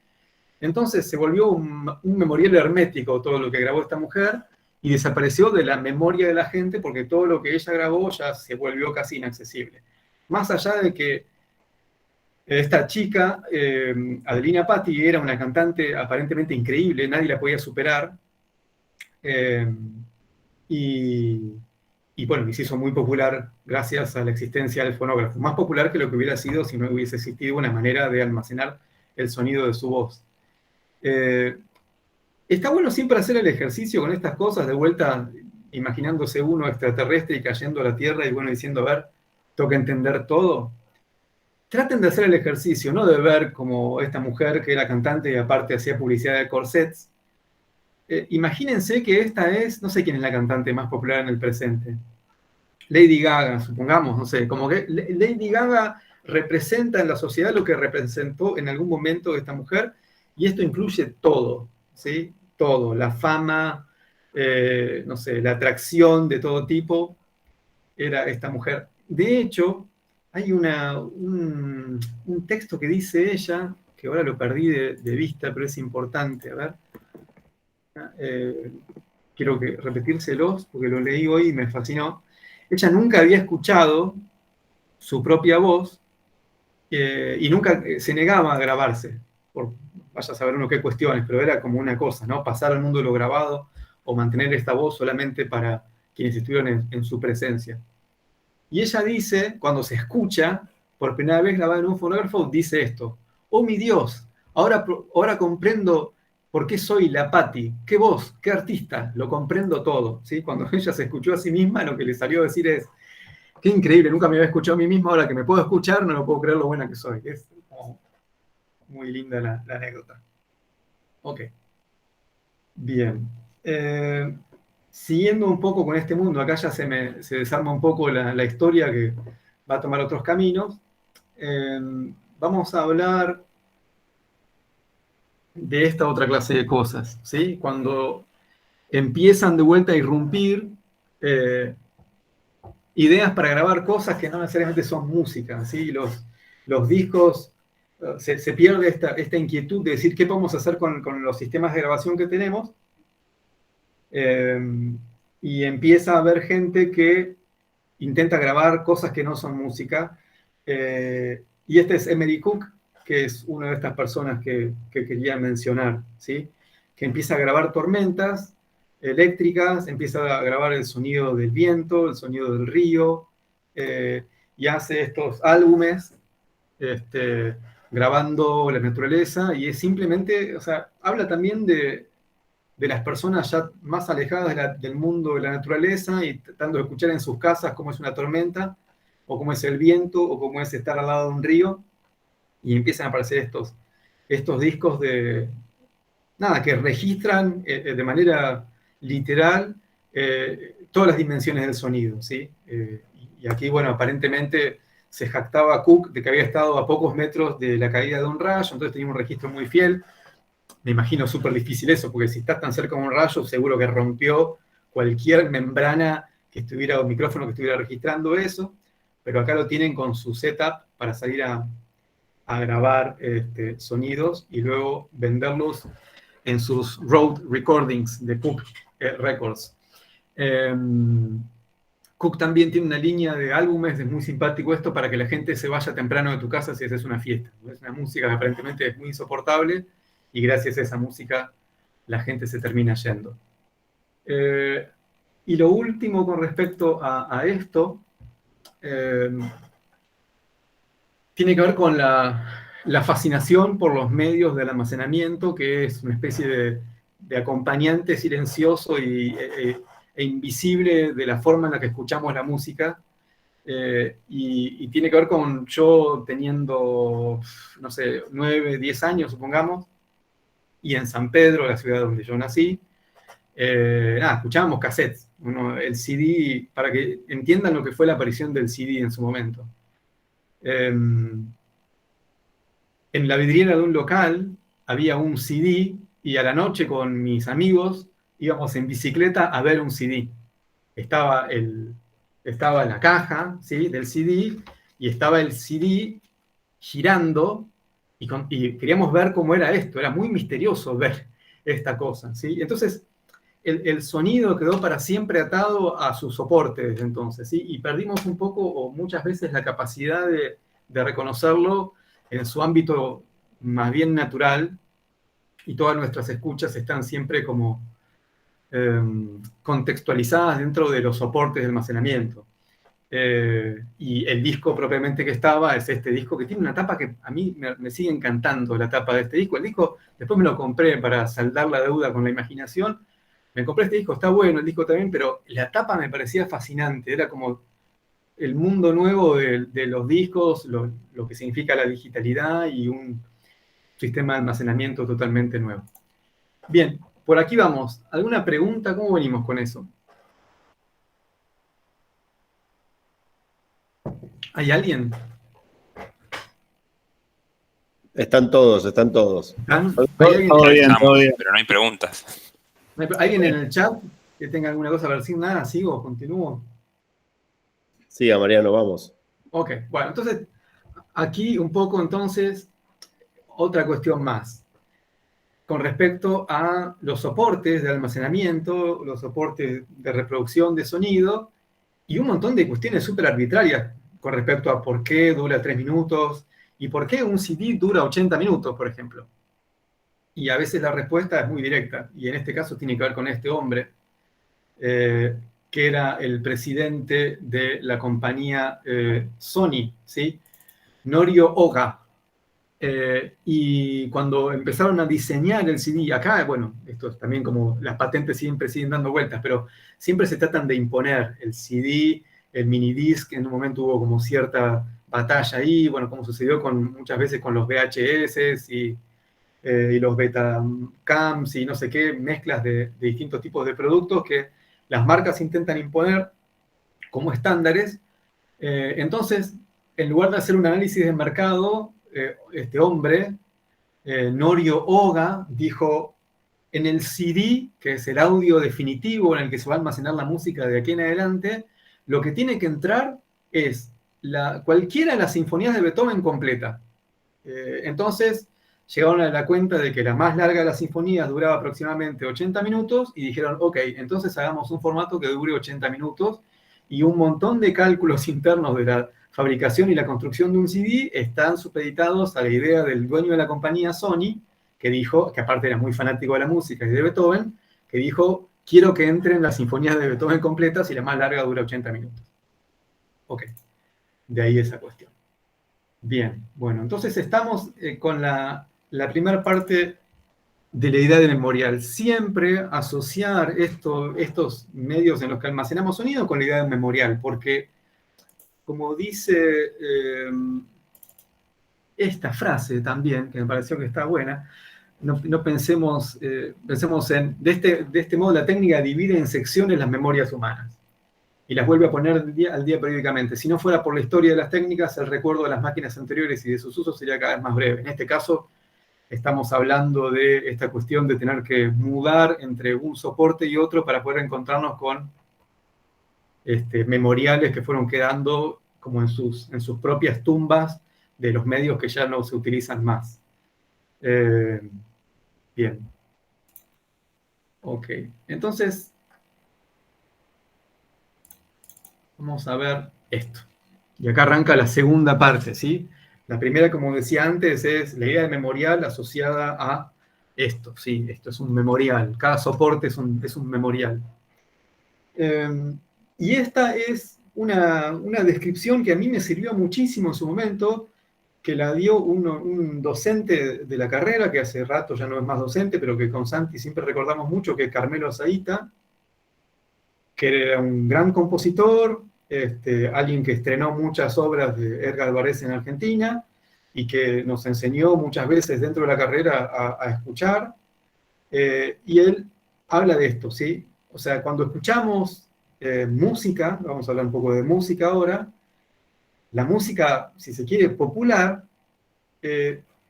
Entonces se volvió un memorial hermético todo lo que grabó esta mujer y desapareció de la memoria de la gente porque todo lo que ella grabó ya se volvió casi inaccesible. Más allá de que esta chica, Adelina Patti, era una cantante aparentemente increíble, nadie la podía superar, y bueno, y se hizo muy popular gracias a la existencia del fonógrafo, más popular que lo que hubiera sido si no hubiese existido una manera de almacenar el sonido de su voz. Está bueno siempre hacer el ejercicio con estas cosas, de vuelta imaginándose uno extraterrestre y cayendo a la Tierra y bueno, diciendo, a ver, tengo que entender todo. Traten de hacer el ejercicio, no de ver como esta mujer que era cantante y aparte hacía publicidad de corsets. Imagínense que esta es, no sé quién es la cantante más popular en el presente. Lady Gaga, supongamos, no sé, como que Lady Gaga representa en la sociedad lo que representó en algún momento esta mujer, y esto incluye todo, ¿sí? Todo, la fama, no sé, la atracción de todo tipo, era esta mujer. De hecho, hay un texto que dice ella, que ahora lo perdí de vista, pero es importante, a ver. Quiero repetírselos, porque lo leí hoy y me fascinó. Ella nunca había escuchado su propia voz y nunca se negaba a grabarse, vaya a saber uno qué cuestiones, pero era como una cosa, ¿no? Pasar al mundo de lo grabado o mantener esta voz solamente para quienes estuvieron en su presencia. Y ella dice, cuando se escucha, por primera vez grabada en un fonógrafo, dice esto: oh mi Dios, ahora comprendo por qué soy la Patti, qué voz, qué artista, lo comprendo todo, ¿sí? Cuando ella se escuchó a sí misma, lo que le salió a decir es, qué increíble, nunca me había escuchado a mí misma, ahora que me puedo escuchar, no lo puedo creer lo buena que soy. Es muy linda la anécdota. Ok. Bien. Siguiendo un poco con este mundo, acá ya se desarma un poco la historia que va a tomar otros caminos. Vamos a hablar de esta otra clase de cosas, ¿sí? Cuando empiezan de vuelta a irrumpir ideas para grabar cosas que no necesariamente son música, ¿sí? Los discos, se pierde esta inquietud de decir qué podemos hacer con los sistemas de grabación que tenemos, y empieza a haber gente que intenta grabar cosas que no son música. Y este es Emery Cook, que es una de estas personas que quería mencionar, ¿sí? Que empieza a grabar tormentas eléctricas, empieza a grabar el sonido del viento, el sonido del río, y hace estos álbumes grabando la naturaleza, y es simplemente, o sea, habla también de las personas ya más alejadas del mundo de la naturaleza y tratando de escuchar en sus casas cómo es una tormenta, o cómo es el viento, o cómo es estar al lado de un río, y empiezan a aparecer estos discos que registran de manera literal todas las dimensiones del sonido, ¿sí? Y aquí, bueno, aparentemente se jactaba Cook de que había estado a pocos metros de la caída de un rayo, entonces tenía un registro muy fiel. Me imagino súper difícil eso, porque si estás tan cerca de un rayo, seguro que rompió cualquier membrana que estuviera, o micrófono que estuviera registrando eso, pero acá lo tienen con su setup para salir a grabar sonidos y luego venderlos en sus road recordings de Cook Records. Cook también tiene una línea de álbumes, es muy simpático esto, para que la gente se vaya temprano de tu casa si haces una fiesta. Es una música que aparentemente es muy insoportable, y gracias a esa música la gente se termina yendo. Y lo último con respecto a esto, tiene que ver con la fascinación por los medios del almacenamiento, que es una especie de acompañante silencioso e invisible de la forma en la que escuchamos la música. Y tiene que ver con yo teniendo, no sé, 9, 10 años, supongamos, y en San Pedro, la ciudad donde yo nací, escuchábamos cassettes, el CD, para que entiendan lo que fue la aparición del CD en su momento. En la vidriera de un local había un CD, y a la noche con mis amigos íbamos en bicicleta a ver un CD. Estaba la caja, ¿sí?, del CD, y estaba el CD girando, y queríamos ver cómo era esto. Era muy misterioso ver esta cosa, ¿sí? Entonces, el sonido quedó para siempre atado a su soporte desde entonces, ¿sí? Y perdimos un poco, o muchas veces, la capacidad de reconocerlo en su ámbito más bien natural, y todas nuestras escuchas están siempre como contextualizadas dentro de los soportes de almacenamiento. Y el disco propiamente que estaba es este disco, que tiene una tapa que a mí me sigue encantando, la tapa de este disco. El disco, después me lo compré para saldar la deuda con la imaginación. Me compré este disco, está bueno el disco también, pero la tapa me parecía fascinante. Era como el mundo nuevo de los discos, lo que significa la digitalidad y un sistema de almacenamiento totalmente nuevo. Bien, por aquí vamos. ¿Alguna pregunta? ¿Cómo venimos con eso? ¿Hay alguien? Están todos, están todos. ¿Están? Todo, ¿Hay alguien, todo bien, todo bien. Pero no hay preguntas. ¿alguien en el chat que tenga alguna cosa para decir? Nada, sigo, continúo. Siga, Mariano, vamos. Ok, bueno, entonces, aquí un poco, entonces, otra cuestión más. Con respecto a los soportes de almacenamiento, los soportes de reproducción de sonido, y un montón de cuestiones súper arbitrarias con respecto a por qué dura 3 minutos y por qué un CD dura 80 minutos, por ejemplo. Y a veces la respuesta es muy directa, y en este caso tiene que ver con este hombre, que era el presidente de la compañía Sony, ¿sí? Norio Oga. Y cuando empezaron a diseñar el CD, acá, bueno, esto es también como las patentes siempre siguen dando vueltas, pero siempre se tratan de imponer el CD, el minidisc. En un momento hubo como cierta batalla ahí, bueno, como sucedió muchas veces con los VHS y los Betacams y no sé qué, mezclas de distintos tipos de productos que las marcas intentan imponer como estándares. Entonces, en lugar de hacer un análisis de mercado, este hombre, Norio Oga, dijo: en el CD, que es el audio definitivo en el que se va a almacenar la música de aquí en adelante, lo que tiene que entrar es cualquiera de las sinfonías de Beethoven completa. Entonces, llegaron a la cuenta de que la más larga de las sinfonías duraba aproximadamente 80 minutos, y dijeron: ok, entonces hagamos un formato que dure 80 minutos, y un montón de cálculos internos de la fabricación y la construcción de un CD están supeditados a la idea del dueño de la compañía, Sony, que dijo, que aparte era muy fanático de la música y de Beethoven, que dijo, quiero que entren las sinfonías de Beethoven completas y la más larga dura 80 minutos. Ok, de ahí esa cuestión. Bien, bueno, entonces estamos con la primera parte de la idea de memorial. Siempre asociar estos medios en los que almacenamos sonido con la idea de memorial, porque como dice esta frase también, que me pareció que está buena, no pensemos, pensemos en, de este modo la técnica divide en secciones las memorias humanas y las vuelve a poner al día periódicamente. Si no fuera por la historia de las técnicas, el recuerdo de las máquinas anteriores y de sus usos sería cada vez más breve. En este caso, estamos hablando de esta cuestión de tener que mudar entre un soporte y otro para poder encontrarnos con memoriales que fueron quedando como en sus propias tumbas de los medios que ya no se utilizan más. Bien. Ok. Entonces, vamos a ver esto. Y acá arranca la segunda parte, ¿sí? La primera, como decía antes, es la idea de memorial asociada a esto, ¿sí? Esto es un memorial. Cada soporte es un memorial. Y esta es una descripción que a mí me sirvió muchísimo en su momento, que la dio un docente de la carrera, que hace rato ya no es más docente, pero que con Santi siempre recordamos mucho, que es Carmelo Azaíta, que era un gran compositor, alguien que estrenó muchas obras de Edgar Varese en Argentina y que nos enseñó muchas veces dentro de la carrera a escuchar. Y él habla de esto, ¿sí? O sea, cuando escuchamos música, vamos a hablar un poco de música ahora, la música, si se quiere, popular,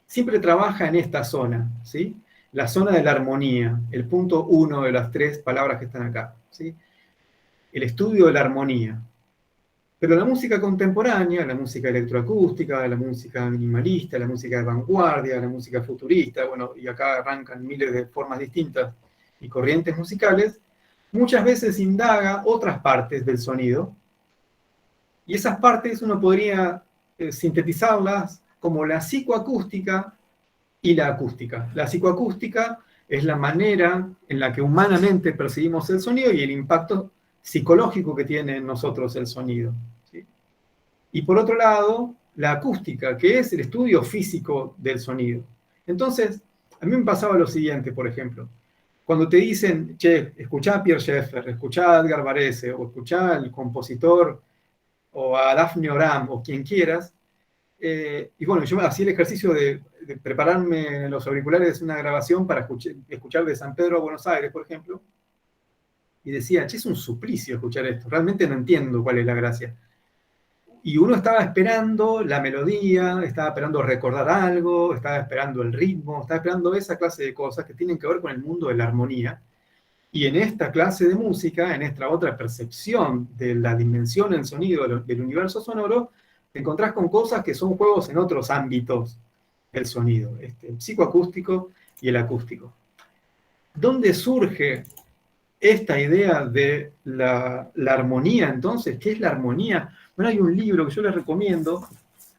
siempre trabaja en esta zona, ¿sí? La zona de la armonía, el punto 1 de las 3 palabras que están acá, ¿sí? El estudio de la armonía. Pero la música contemporánea, la música electroacústica, la música minimalista, la música de vanguardia, la música futurista, bueno, y acá arrancan miles de formas distintas y corrientes musicales, muchas veces indaga otras partes del sonido, y esas partes uno podría sintetizarlas como la psicoacústica y la acústica. La psicoacústica es la manera en la que humanamente percibimos el sonido y el impacto psicológico que tiene en nosotros el sonido, ¿sí? Y por otro lado, la acústica, que es el estudio físico del sonido. Entonces, a mí me pasaba lo siguiente, por ejemplo, cuando te dicen, che, escuchá a Pierre Schaeffer, escuchá a Edgar Varese, o escuchá al compositor, o a Daphne Oram, o quien quieras, y bueno, yo hacía el ejercicio de prepararme en los auriculares una grabación para escuchar de San Pedro a Buenos Aires, por ejemplo, y decía, che, es un suplicio escuchar esto, realmente no entiendo cuál es la gracia. Y uno estaba esperando la melodía, estaba esperando recordar algo, estaba esperando el ritmo, estaba esperando esa clase de cosas que tienen que ver con el mundo de la armonía. Y en esta clase de música, en esta otra percepción de la dimensión del sonido del universo sonoro, te encontrás con cosas que son juegos en otros ámbitos del sonido, el psicoacústico y el acústico. ¿Dónde surge esta idea de la armonía, entonces? ¿Qué es la armonía? Bueno, hay un libro que yo les recomiendo,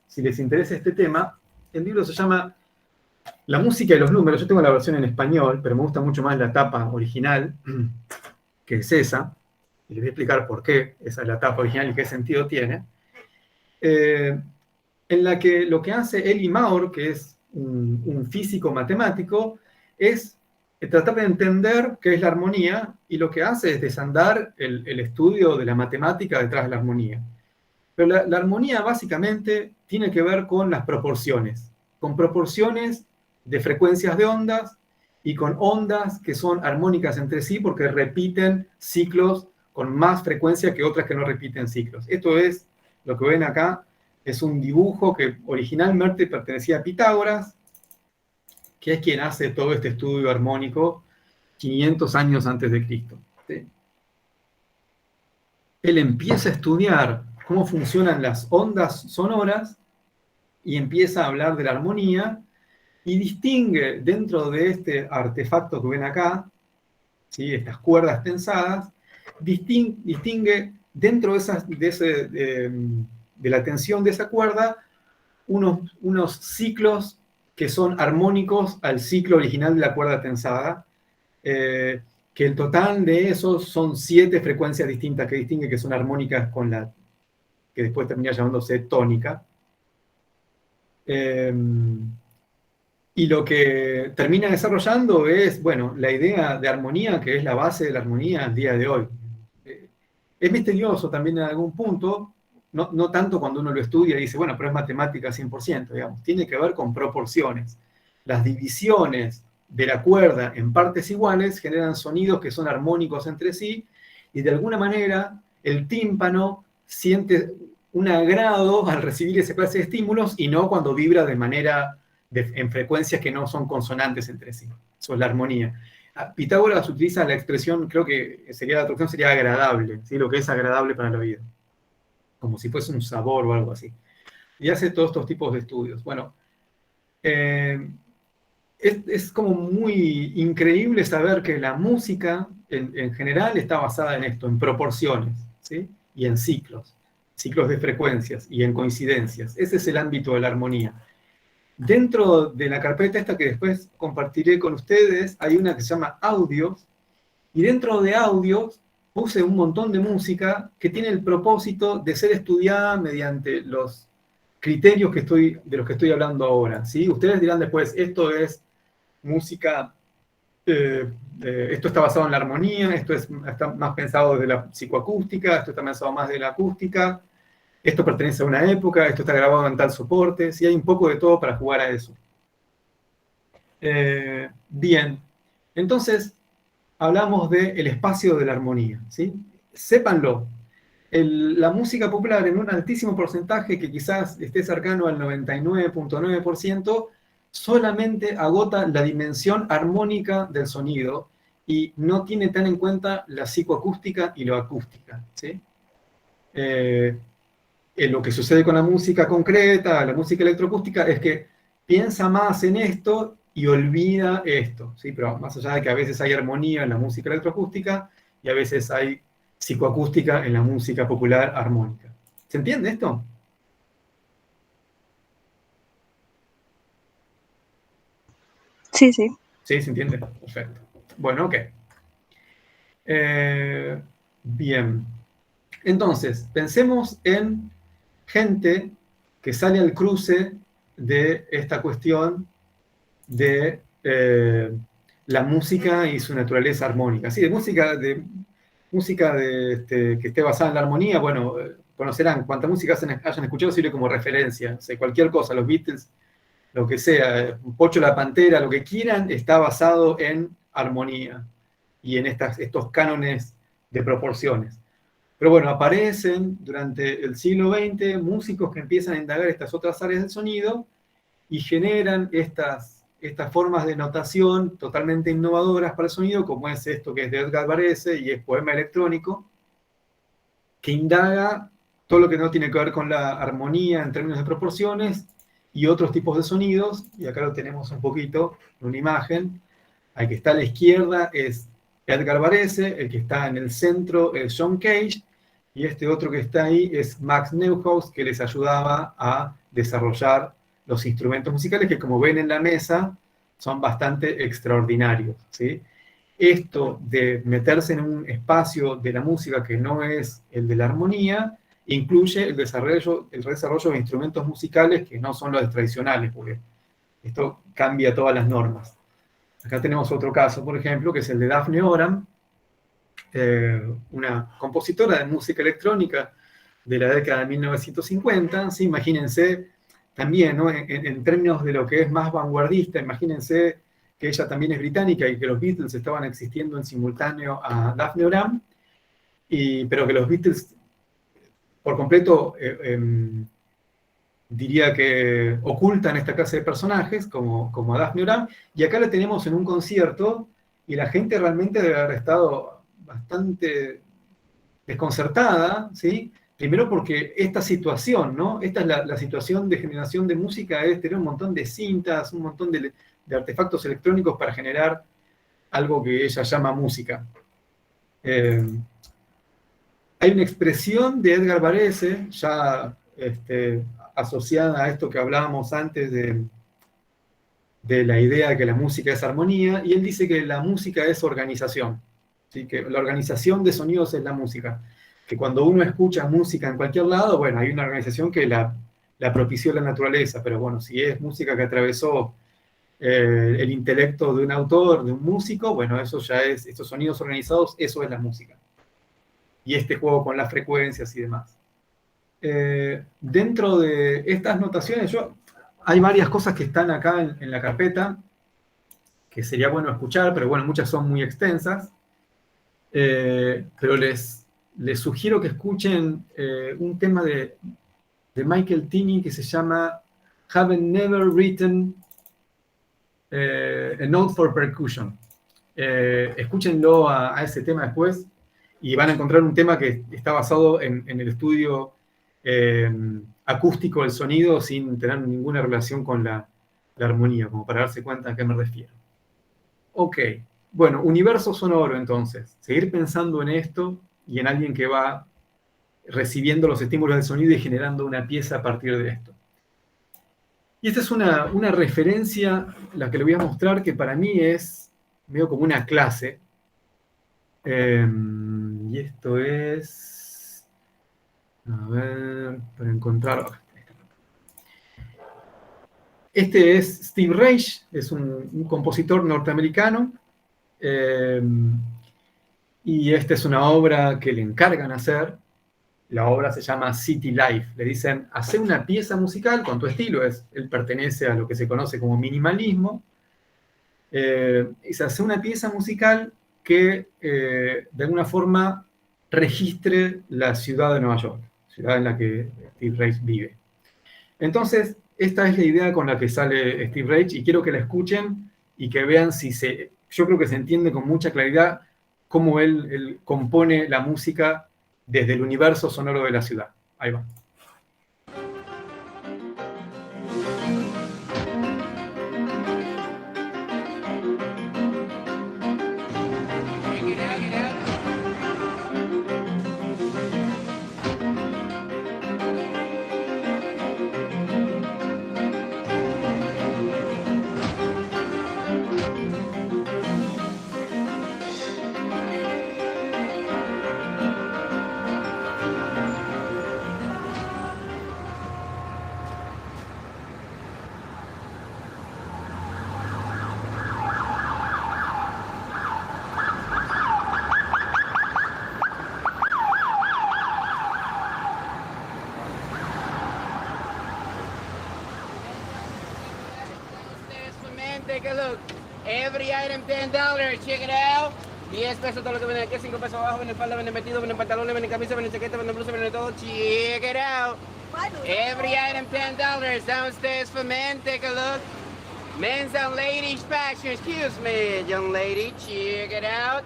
si les interesa este tema. El libro se llama La música y los números. Yo tengo la versión en español, pero me gusta mucho más la tapa original, que es esa. Y les voy a explicar por qué esa es la tapa original y qué sentido tiene. En la que lo que hace Elie Maurer, que es un físico matemático, es tratar de entender qué es la armonía, y lo que hace es desandar el estudio de la matemática detrás de la armonía. Pero la armonía básicamente tiene que ver con las proporciones, con proporciones de frecuencias de ondas y con ondas que son armónicas entre sí porque repiten ciclos con más frecuencia que otras que no repiten ciclos. Esto es lo que ven acá, es un dibujo que originalmente pertenecía a Pitágoras, que es quien hace todo este estudio armónico 500 años antes de Cristo, ¿sí? Él empieza a estudiar cómo funcionan las ondas sonoras y empieza a hablar de la armonía y distingue dentro de este artefacto que ven acá, ¿sí? Estas cuerdas tensadas, distingue dentro de la tensión de esa cuerda, unos ciclos que son armónicos al ciclo original de la cuerda tensada, que el total de esos son 7 frecuencias distintas que distingue que son armónicas con la que después termina llamándose tónica. Y lo que termina desarrollando es, bueno, la idea de armonía, que es la base de la armonía al día de hoy. Es misterioso también en algún punto, no tanto cuando uno lo estudia y dice, bueno, pero es matemática 100%, digamos. Tiene que ver con proporciones. Las divisiones de la cuerda en partes iguales generan sonidos que son armónicos entre sí, y de alguna manera el tímpano siente un agrado al recibir esa clase de estímulos y no cuando vibra de manera en frecuencias que no son consonantes entre sí. Eso es la armonía. Pitágoras utiliza la expresión, creo que sería la traducción sería agradable, ¿sí? Lo que es agradable para el oído, como si fuese un sabor o algo así. Y hace todos estos tipos de estudios. Bueno, es como muy increíble saber que la música en general está basada en esto, en proporciones, ¿sí? Y en ciclos de frecuencias y en coincidencias. Ese es el ámbito de la armonía. Dentro de la carpeta esta que después compartiré con ustedes, hay una que se llama Audios, y dentro de Audios puse un montón de música que tiene el propósito de ser estudiada mediante los criterios de los que estoy hablando ahora, ¿sí? Ustedes dirán después, esto es música, esto está basado en la armonía, está más pensado desde la psicoacústica, esto está pensado más de la acústica, esto pertenece a una época, esto está grabado en tal soporte, sí, hay un poco de todo para jugar a eso. Bien, entonces hablamos del espacio de la armonía, ¿sí? Sépanlo, la música popular en un altísimo porcentaje, que quizás esté cercano al 99.9%, solamente agota la dimensión armónica del sonido y no tiene tan en cuenta la psicoacústica y la acústica, ¿sí? Lo que sucede con la música concreta, la música electroacústica, es que piensa más en esto y olvida esto, ¿sí? Pero más allá de que a veces hay armonía en la música electroacústica y a veces hay psicoacústica en la música popular armónica. ¿Se entiende esto? Sí, sí. Sí, se entiende. Perfecto. Bueno, ok. Bien. Entonces, pensemos en gente que sale al cruce de esta cuestión de la música y su naturaleza armónica. Sí, de música que esté basada en la armonía, bueno, conocerán cuánta música hayan escuchado, sirve como referencia. O sea, cualquier cosa, los Beatles, lo que sea, Pocho la Pantera, lo que quieran, está basado en armonía y en estos cánones de proporciones. Pero bueno, aparecen durante el siglo XX músicos que empiezan a indagar estas otras áreas del sonido y generan estas formas de notación totalmente innovadoras para el sonido, como es esto que es de Edgar Varese y es poema electrónico, que indaga todo lo que no tiene que ver con la armonía en términos de proporciones y otros tipos de sonidos, y acá lo tenemos un poquito en una imagen. Al que está a la izquierda es Edgar Varese, el que está en el centro es John Cage, y este otro que está ahí es Max Neuhaus, que les ayudaba a desarrollar los instrumentos musicales, que como ven en la mesa, son bastante extraordinarios, ¿sí? Esto de meterse en un espacio de la música que no es el de la armonía, incluye el desarrollo de instrumentos musicales que no son los tradicionales, porque esto cambia todas las normas. Acá tenemos otro caso, por ejemplo, que es el de Daphne Oram, una compositora de música electrónica de la década de 1950. ¿Sí? Imagínense también, ¿no? En términos de lo que es más vanguardista, imagínense que ella también es británica y que los Beatles estaban existiendo en simultáneo a Daphne Oram, pero que los Beatles por completo diría que ocultan esta clase de personajes, como a Daphne Oram, y acá la tenemos en un concierto, y la gente realmente debe haber estado bastante desconcertada, ¿sí? Primero porque esta situación, ¿no? Esta es la situación de generación de música, es tener un montón de cintas, un montón de artefactos electrónicos para generar algo que ella llama música. hay una expresión de Edgar Varese, ya asociada a esto que hablábamos antes de la idea de que la música es armonía, y él dice que la música es organización, ¿sí? Que la organización de sonidos es la música, que cuando uno escucha música en cualquier lado, bueno, hay una organización que la propició la naturaleza, pero bueno, si es música que atravesó el intelecto de un autor, de un músico, bueno, eso ya es, estos sonidos organizados, eso es la música. Y este juego con las frecuencias y demás. Dentro de estas notaciones, hay varias cosas que están acá en la carpeta, que sería bueno escuchar, pero bueno, muchas son muy extensas. Pero les sugiero que escuchen un tema de Michael Tinney que se llama Haven't Never Written a Note for Percussion. Escúchenlo a ese tema después y van a encontrar un tema que está basado en el estudio acústico del sonido sin tener ninguna relación con la armonía, como para darse cuenta a qué me refiero. Ok, bueno, universo sonoro entonces. Seguir pensando en esto y en alguien que va recibiendo los estímulos del sonido y generando una pieza a partir de esto. Y esta es una referencia, la que le voy a mostrar, que para mí es medio como una clase. Y esto es... A ver, para encontrar... Este es Steve Reich, es un compositor norteamericano. Y esta es una obra que le encargan hacer. La obra se llama City Life. Le dicen, hace una pieza musical con tu estilo. Él pertenece a lo que se conoce como minimalismo. Y se hace una pieza musical que de alguna forma registre la ciudad de Nueva York, ciudad en la que Steve Reich vive. Entonces, esta es la idea con la que sale Steve Reich y quiero que la escuchen y que vean yo creo que se entiende con mucha claridad cómo él compone la música desde el universo sonoro de la ciudad. Ahí va. Take a look. Every item $10. Check it out. 10 pesos todo lo que viene aquí, 5 pesos abajo, viene falda, viene vestido, viene pantalones, viene camisa, viene chaqueta, viene blusa, viene todo. Check it out. Every item $10. Downstairs for men. Take a look. Men's and ladies fashion. Excuse me, young lady. Check it out.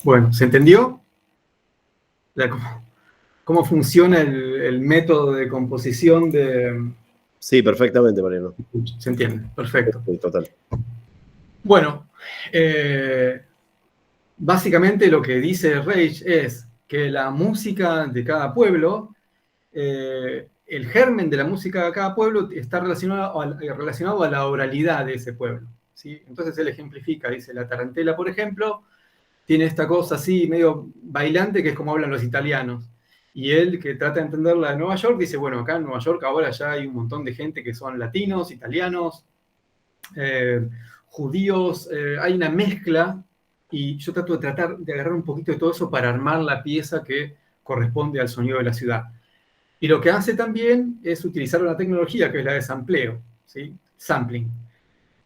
Bueno, ¿se entendió? ¿Cómo funciona el método de composición de... Sí, perfectamente, Mariano. Se entiende, perfecto. Sí, total. Bueno, básicamente lo que dice Reich es que la música de cada pueblo, el germen de la música de cada pueblo está relacionado a la oralidad de ese pueblo, ¿sí? Entonces él ejemplifica, dice, la tarantela, por ejemplo, tiene esta cosa así medio bailante que es como hablan los italianos. Y él, que trata de entenderla de Nueva York, dice, bueno, acá en Nueva York ahora ya hay un montón de gente que son latinos, italianos, judíos, hay una mezcla, y yo trato de agarrar un poquito de todo eso para armar la pieza que corresponde al sonido de la ciudad. Y lo que hace también es utilizar una tecnología que es la de sampleo, ¿sí? Sampling.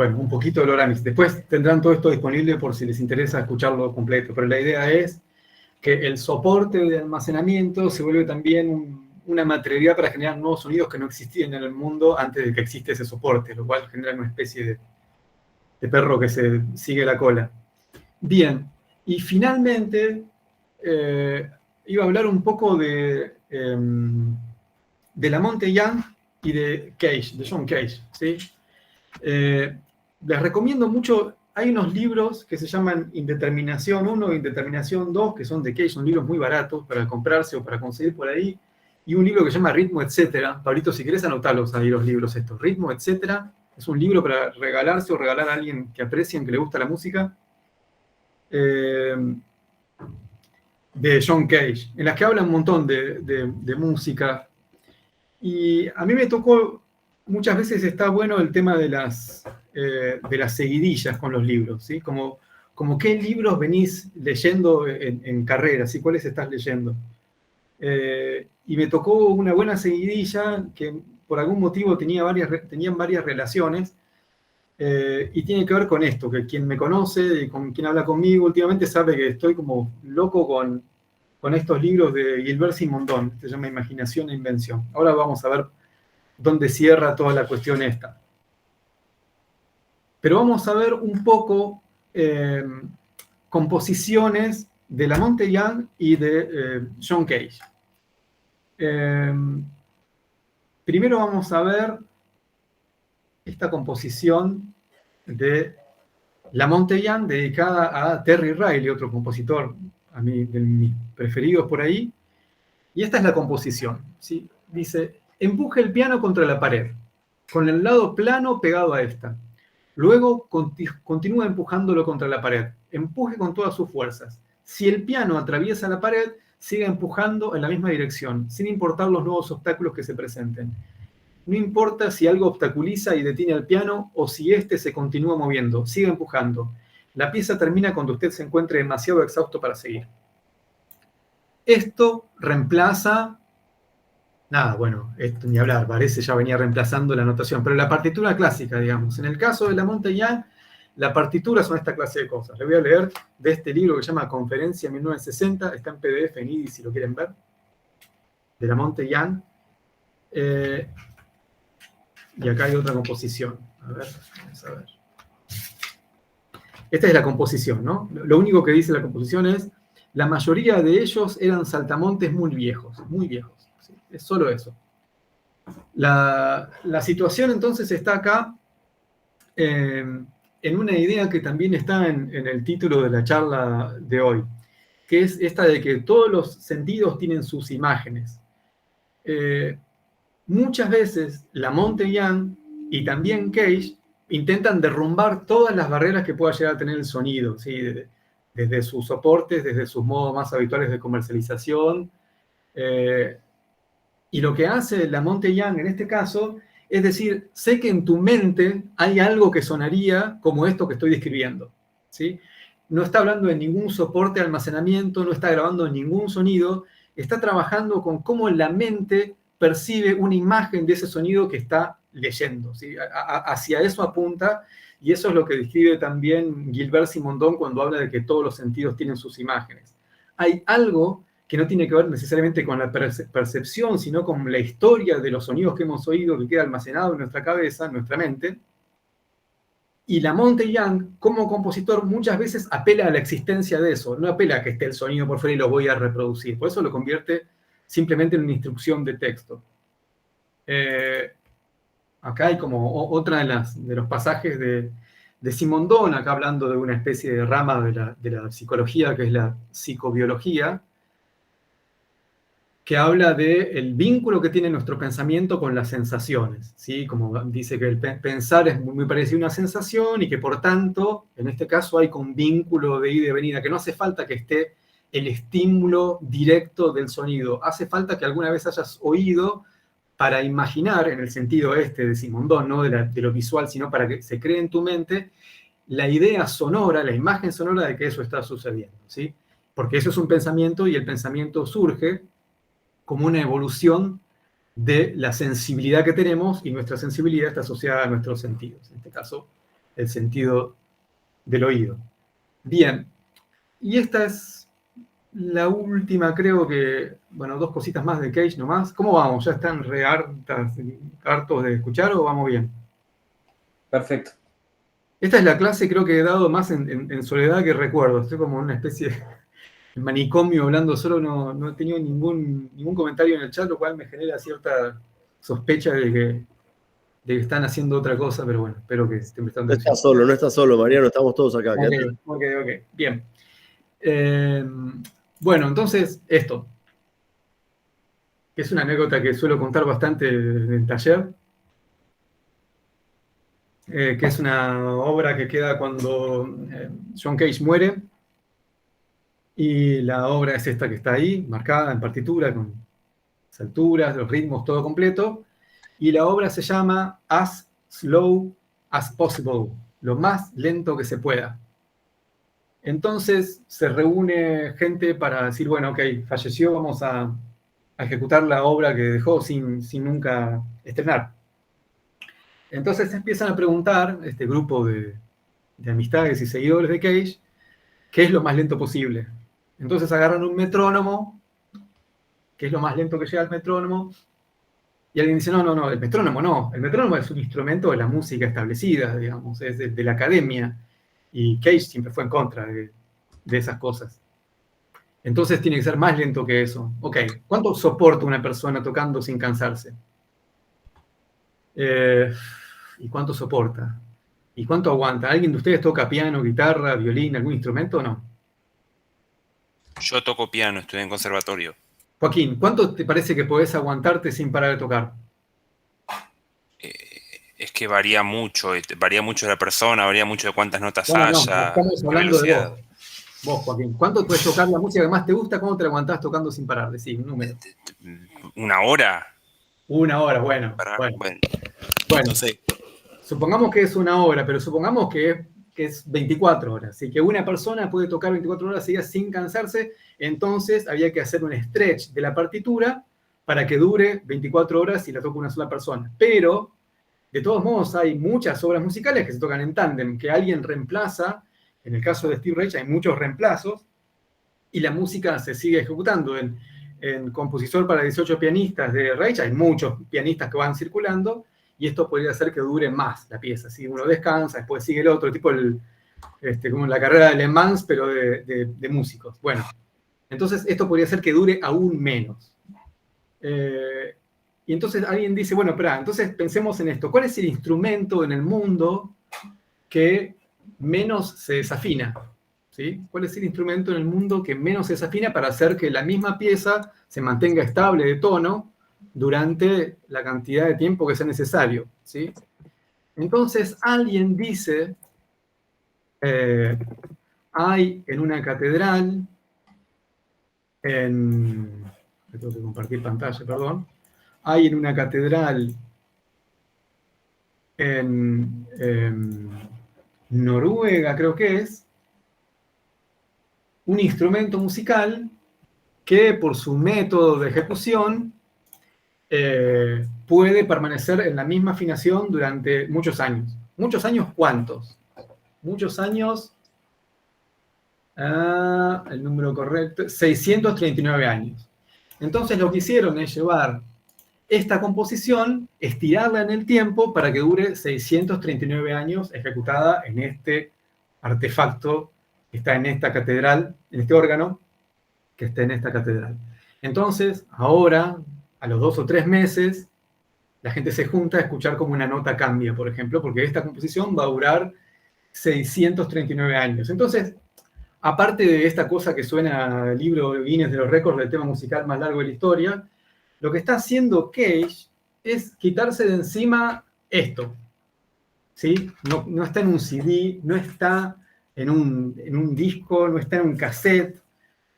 bueno, un poquito de Loramis. Después tendrán todo esto disponible por si les interesa escucharlo completo, pero la idea es que el soporte de almacenamiento se vuelve también una materialidad para generar nuevos sonidos que no existían en el mundo antes de que existe ese soporte, lo cual genera una especie de perro que se sigue la cola. Bien, y finalmente iba a hablar un poco de Lamonte Young y de Cage, de John Cage, ¿sí? Les recomiendo mucho, hay unos libros que se llaman Indeterminación 1 e Indeterminación 2, que son de Cage, son libros muy baratos para comprarse o para conseguir por ahí, y un libro que se llama Ritmo, Etcétera. Pablito, si querés anotarlos ahí los libros estos. Ritmo, Etcétera, es un libro para regalarse o regalar a alguien que aprecien, que le gusta la música, de John Cage, en las que habla un montón de música. Y a mí me tocó, muchas veces está bueno el tema de las seguidillas con los libros, ¿sí? Como qué libros venís leyendo en carrera, ¿sí? ¿Cuáles estás leyendo? Y me tocó una buena seguidilla que por algún motivo tenían varias relaciones, y tiene que ver con esto, que quien me conoce y con quien habla conmigo últimamente sabe que estoy como loco con estos libros de Gilbert Simondon, se llama Imaginación e Invención. Ahora vamos a ver dónde cierra toda la cuestión esta. Pero vamos a ver un poco composiciones de Lamonte Young y de John Cage. Primero vamos a ver esta composición de Lamonte Young dedicada a Terry Riley, otro compositor a mí, de mis preferidos por ahí. Y esta es la composición, ¿sí? Dice: empuje el piano contra la pared, con el lado plano pegado a esta. Luego continúa empujándolo contra la pared. Empuje con todas sus fuerzas. Si el piano atraviesa la pared, siga empujando en la misma dirección, sin importar los nuevos obstáculos que se presenten. No importa si algo obstaculiza y detiene al piano o si éste se continúa moviendo, siga empujando. La pieza termina cuando usted se encuentre demasiado exhausto para seguir. Esto reemplaza... Nada, bueno, esto ni hablar, parece ya venía reemplazando la notación, pero la partitura clásica, digamos. En el caso de Lamonte Young, la partitura son esta clase de cosas. Le voy a leer de este libro que se llama Conferencia 1960, está en PDF, en IDI, si lo quieren ver, de Lamonte Young. Y acá hay otra composición. A ver, vamos a ver. Esta es la composición, ¿no? Lo único que dice la composición es: la mayoría de ellos eran saltamontes muy viejos, ¿sí? Es solo eso. La situación entonces está acá en una idea que también está en el título de la charla de hoy, que es esta de que todos los sentidos tienen sus imágenes. Muchas veces Lamonte Young y también Cage intentan derrumbar todas las barreras que pueda llegar a tener el sonido, ¿sí? Desde sus soportes, desde sus modos más habituales de comercialización. Y lo que hace Lamonte Young en este caso es decir: sé que en tu mente hay algo que sonaría como esto que estoy describiendo, ¿sí? No está hablando de ningún soporte de almacenamiento, no está grabando ningún sonido, está trabajando con cómo la mente percibe una imagen de ese sonido que está leyendo, ¿sí? Hacia eso apunta, y eso es lo que describe también Gilbert Simondon cuando habla de que todos los sentidos tienen sus imágenes. Hay algo que no tiene que ver necesariamente con la percepción, sino con la historia de los sonidos que hemos oído, que queda almacenado en nuestra cabeza, en nuestra mente. Y Lamonte Young, como compositor, muchas veces apela a la existencia de eso, no apela a que esté el sonido por fuera y lo voy a reproducir. Por eso lo convierte simplemente en una instrucción de texto. Acá hay como otra de los pasajes de Simondon, acá hablando de una especie de rama de la psicología, que es la psicobiología, que habla del vínculo que tiene nuestro pensamiento con las sensaciones, ¿sí? Como dice que el pensar es muy parecido a una sensación y que por tanto, en este caso hay como un vínculo de ida y venida, que no hace falta que esté el estímulo directo del sonido, hace falta que alguna vez hayas oído para imaginar, en el sentido este de Simondon, no de lo visual, sino para que se cree en tu mente la idea sonora, la imagen sonora de que eso está sucediendo, ¿sí? Porque eso es un pensamiento y el pensamiento surge como una evolución de la sensibilidad que tenemos, y nuestra sensibilidad está asociada a nuestros sentidos. En este caso, el sentido del oído. Bien, y esta es la última, creo que, bueno, 2 cositas más de Cage nomás. ¿Cómo vamos? ¿Ya están hartos de escuchar o vamos bien? Perfecto. Esta es la clase, creo que he dado más en soledad que recuerdo. Estoy como en una especie de manicomio hablando solo, no he tenido ningún comentario en el chat, lo cual me genera cierta sospecha de que están haciendo otra cosa, pero bueno, espero que estén prestando atención. No estás solo, Mariano, estamos todos acá. Ok, bien. Bueno, entonces, esto, que es una anécdota que suelo contar bastante en el taller, que es una obra que queda cuando John Cage muere, y la obra es esta que está ahí, marcada en partitura, con las alturas, los ritmos, todo completo, y la obra se llama As Slow as Possible, lo más lento que se pueda. Entonces se reúne gente para decir, bueno, ok, falleció, vamos a ejecutar la obra que dejó sin nunca estrenar. Entonces empiezan a preguntar, este grupo de amistades y seguidores de Cage, qué es lo más lento posible. Entonces agarran un metrónomo, que es lo más lento que llega al metrónomo, y alguien dice, no, el metrónomo no. El metrónomo es un instrumento de la música establecida, digamos, es de la academia, y Cage siempre fue en contra de esas cosas. Entonces tiene que ser más lento que eso. Ok, ¿cuánto soporta una persona tocando sin cansarse? ¿Y cuánto soporta? ¿Y cuánto aguanta? ¿Alguien de ustedes toca piano, guitarra, violín, algún instrumento o no? Yo toco piano, estudié en conservatorio. Joaquín, ¿cuánto te parece que podés aguantarte sin parar de tocar? Es que varía mucho de la persona, varía mucho de cuántas notas No, haya, estamos de hablando de velocidad. vos. Vos, Joaquín, ¿cuánto puedes tocar la música que más te gusta? ¿Cómo te la aguantás tocando sin parar? Decí un número. ¿Una hora? 1 hora, bueno. No sé. Supongamos que es 1 hora, pero supongamos que es 24 horas. Así que una persona puede tocar 24 horas seguidas sin cansarse, entonces había que hacer un stretch de la partitura para que dure 24 horas y la toque una sola persona. Pero, de todos modos, hay muchas obras musicales que se tocan en tándem, que alguien reemplaza. En el caso de Steve Reich hay muchos reemplazos y la música se sigue ejecutando. En Compositor para 18 pianistas de Reich hay muchos pianistas que van circulando y esto podría hacer que dure más la pieza. Si uno descansa, después sigue el otro, tipo como la carrera de Le Mans, pero de músicos. Bueno, entonces esto podría hacer que dure aún menos. Y entonces alguien dice, bueno, espera, entonces pensemos en esto. ¿Cuál es el instrumento en el mundo que menos se desafina? ¿Sí? ¿Cuál es el instrumento en el mundo que menos se desafina para hacer que la misma pieza se mantenga estable de tono durante la cantidad de tiempo que sea necesario? ¿Sí? Entonces alguien dice, hay en una catedral, tengo que compartir pantalla, perdón, hay en una catedral en Noruega, creo que es, un instrumento musical que por su método de ejecución puede permanecer en la misma afinación durante muchos años. ¿Muchos años cuántos? Muchos años, el número correcto, 639 años. Entonces lo que hicieron es llevar esta composición, estirarla en el tiempo para que dure 639 años ejecutada en este artefacto que está en esta catedral, en este órgano que está en esta catedral. Entonces, ahora, a los 2 o 3 meses, la gente se junta a escuchar cómo una nota cambia, por ejemplo, porque esta composición va a durar 639 años. Entonces, aparte de esta cosa que suena al libro Guinness de los récords del tema musical más largo de la historia, lo que está haciendo Cage es quitarse de encima esto. ¿Sí? No está en un CD, no está en un disco, no está en un cassette,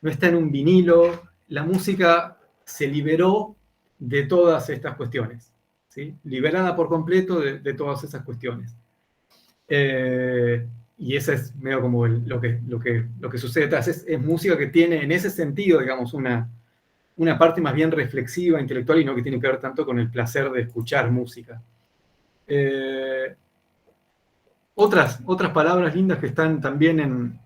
no está en un vinilo. La música se liberó de todas estas cuestiones. ¿Sí? Liberada por completo de todas esas cuestiones. Y ese es medio como lo que sucede detrás. Es música que tiene, en ese sentido, digamos, una parte más bien reflexiva, intelectual, y no que tiene que ver tanto con el placer de escuchar música. Otras palabras lindas que están también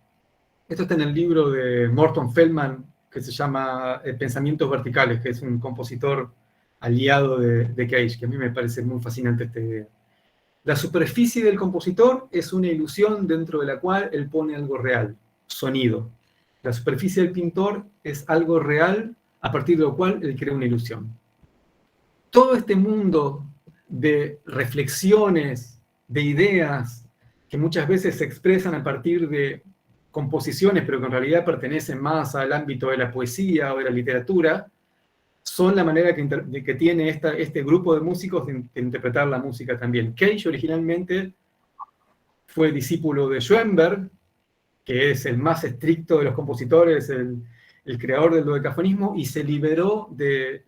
esto está en el libro de Morton Feldman, que se llama Pensamientos Verticales, que es un compositor aliado de Cage, que a mí me parece muy fascinante esta idea. La superficie del compositor es una ilusión dentro de la cual él pone algo real, sonido. La superficie del pintor es algo real a partir de lo cual él crea una ilusión. Todo este mundo de reflexiones, de ideas, que muchas veces se expresan a partir de composiciones, pero que en realidad pertenecen más al ámbito de la poesía o de la literatura, son la manera que tiene este grupo de músicos de interpretar la música también. Cage originalmente fue discípulo de Schoenberg, que es el más estricto de los compositores, el creador del dodecafonismo, y se liberó de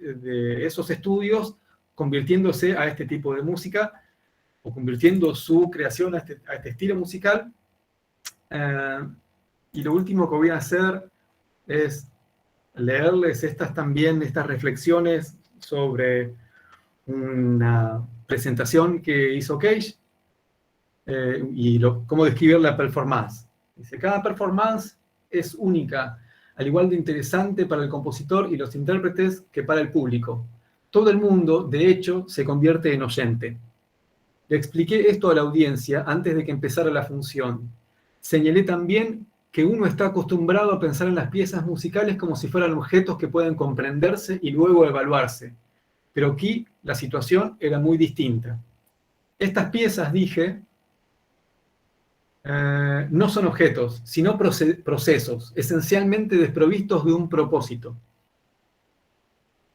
esos estudios, convirtiéndose a este tipo de música, o convirtiendo su creación a este estilo musical. Y lo último que voy a hacer es leerles estas reflexiones sobre una presentación que hizo Cage y cómo describir la performance. Dice, cada performance es única, al igual de interesante para el compositor y los intérpretes que para el público. Todo el mundo, de hecho, se convierte en oyente. Le expliqué esto a la audiencia antes de que empezara la función. Señalé también que uno está acostumbrado a pensar en las piezas musicales como si fueran objetos que pueden comprenderse y luego evaluarse. Pero aquí la situación era muy distinta. Estas piezas, dije, no son objetos, sino procesos, esencialmente desprovistos de un propósito.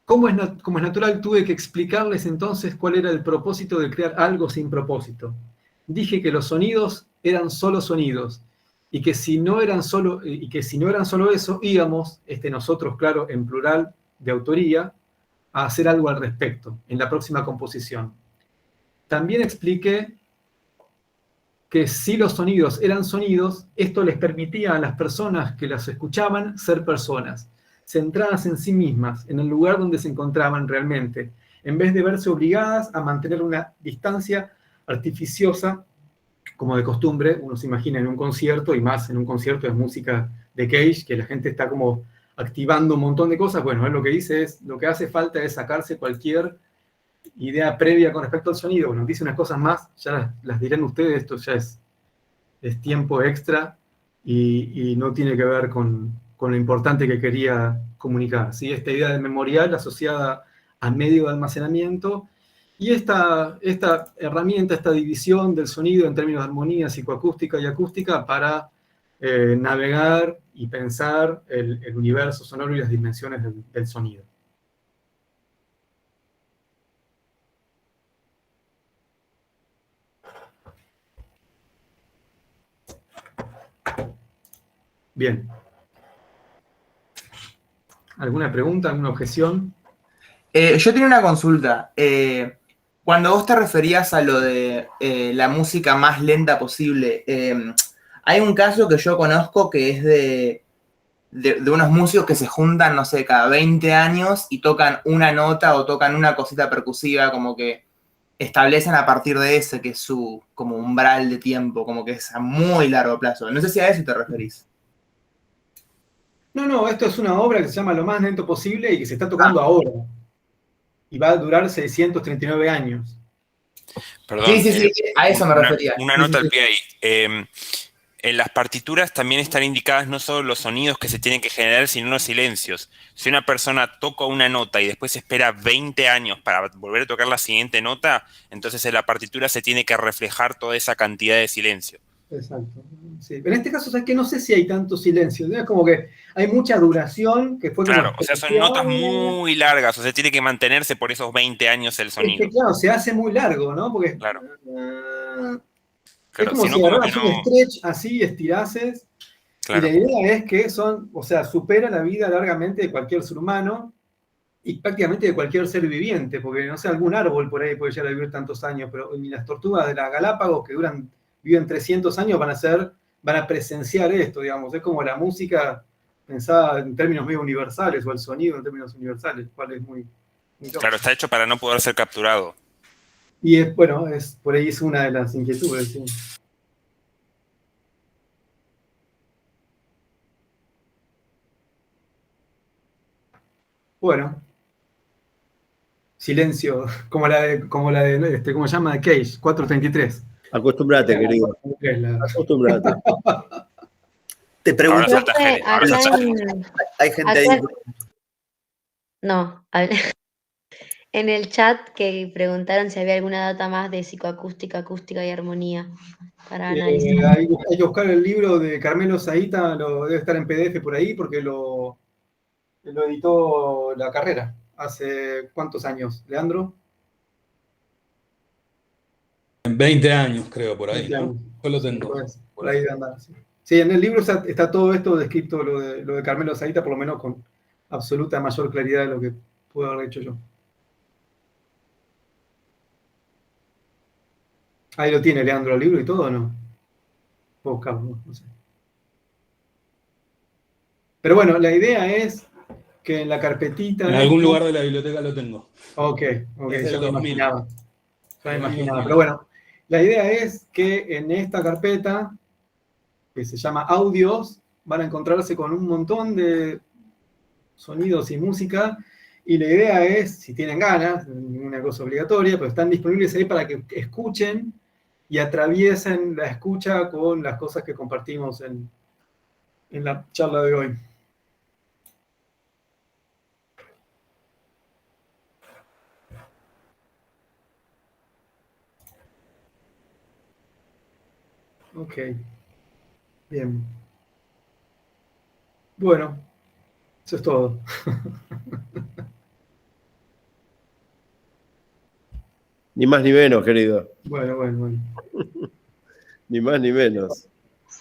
Como es natural, tuve que explicarles entonces cuál era el propósito de crear algo sin propósito. Dije que los sonidos eran solo sonidos, y que si no eran solo eso, íbamos, nosotros, claro, en plural de autoría, a hacer algo al respecto en la próxima composición. También expliqué que si los sonidos eran sonidos, esto les permitía a las personas que las escuchaban ser personas, centradas en sí mismas, en el lugar donde se encontraban realmente, en vez de verse obligadas a mantener una distancia artificiosa, como de costumbre, uno se imagina en un concierto, y más en un concierto de música de Cage, que la gente está como activando un montón de cosas. Bueno, él lo que dice es, lo que hace falta es sacarse cualquier idea previa con respecto al sonido. Bueno, dice unas cosas más, ya las dirán ustedes, esto ya es tiempo extra, y no tiene que ver con lo importante que quería comunicar, ¿sí? Esta idea de memorial asociada al medio de almacenamiento, y esta herramienta, esta división del sonido en términos de armonía psicoacústica y acústica para navegar y pensar el universo sonoro y las dimensiones del sonido. Bien. ¿Alguna pregunta, alguna objeción? Yo tenía una consulta. Cuando vos te referías a lo de la música más lenta posible, hay un caso que yo conozco que es de unos músicos que se juntan, no sé, cada 20 años y tocan una nota o tocan una cosita percusiva, como que establecen a partir de ese, que es su como umbral de tiempo, como que es a muy largo plazo. No sé si a eso te referís. No, esto es una obra que se llama Lo más lento posible y que se está tocando ahora. Y va a durar 639 años. Perdón, Sí, a eso me refería. Una nota al pie ahí. En las partituras también están indicadas no solo los sonidos que se tienen que generar, sino los silencios. Si una persona toca una nota y después espera 20 años para volver a tocar la siguiente nota, entonces en la partitura se tiene que reflejar toda esa cantidad de silencio. Exacto. Sí. Pero en este caso, ¿sabes qué? No sé si hay tanto silencio. Es como que hay mucha duración que fue como... Claro, o sea, son notas muy largas, o sea, tiene que mantenerse por esos 20 años el sonido. Es que, claro, se hace muy largo, ¿no? Porque... Claro. Es como si agarras un stretch así y estirases. Claro. Y la idea es que supera la vida largamente de cualquier ser humano y prácticamente de cualquier ser viviente, porque, no sé, algún árbol por ahí puede llegar a vivir tantos años, pero ni las tortugas de las Galápagos que viven 300 años van a presenciar esto, digamos. Es como la música pensada en términos medio universales, o el sonido en términos universales, cual es muy claro, está hecho para no poder ser capturado. Y por ahí es una de las inquietudes, sí. Bueno. Silencio, como la de ¿cómo se llama? De Cage, 433. Acostúmbrate, querido. Acostúmbrate. Te pregunto, Ahora falta Profe, Jere, ahora acá falta Jere. en, hay gente ahí. acá, no, en el chat que preguntaron si había alguna data más de psicoacústica, acústica y armonía para analizar. Hay que buscar el libro de Carmelo Saíta, debe estar en PDF por ahí, porque lo editó La Carrera. ¿Hace cuántos años, Leandro? 20 años, creo, por ahí, 20 ¿no? años. Yo lo tengo. Pues, por ahí de andar, sí. Sí, en el libro está todo esto descrito, lo de Carmelo Saíta, por lo menos con absoluta mayor claridad de lo que puedo haber hecho yo. Ahí lo tiene Leandro, el libro y todo, ¿o no? Puedo buscarlo, no sé. Pero bueno, la idea es que en la carpetita... En algún lugar de la biblioteca lo tengo. Ok, Es del ya me 2000. imaginaba. Ya me Del año imaginaba. 2000. Pero bueno, la idea es que en esta carpeta, que se llama Audios, van a encontrarse con un montón de sonidos y música, y la idea es, si tienen ganas, ninguna cosa obligatoria, pero están disponibles ahí para que escuchen y atraviesen la escucha con las cosas que compartimos en la charla de hoy. Ok, bien. Bueno, eso es todo. Ni más ni menos, querido. Bueno. Ni más ni menos.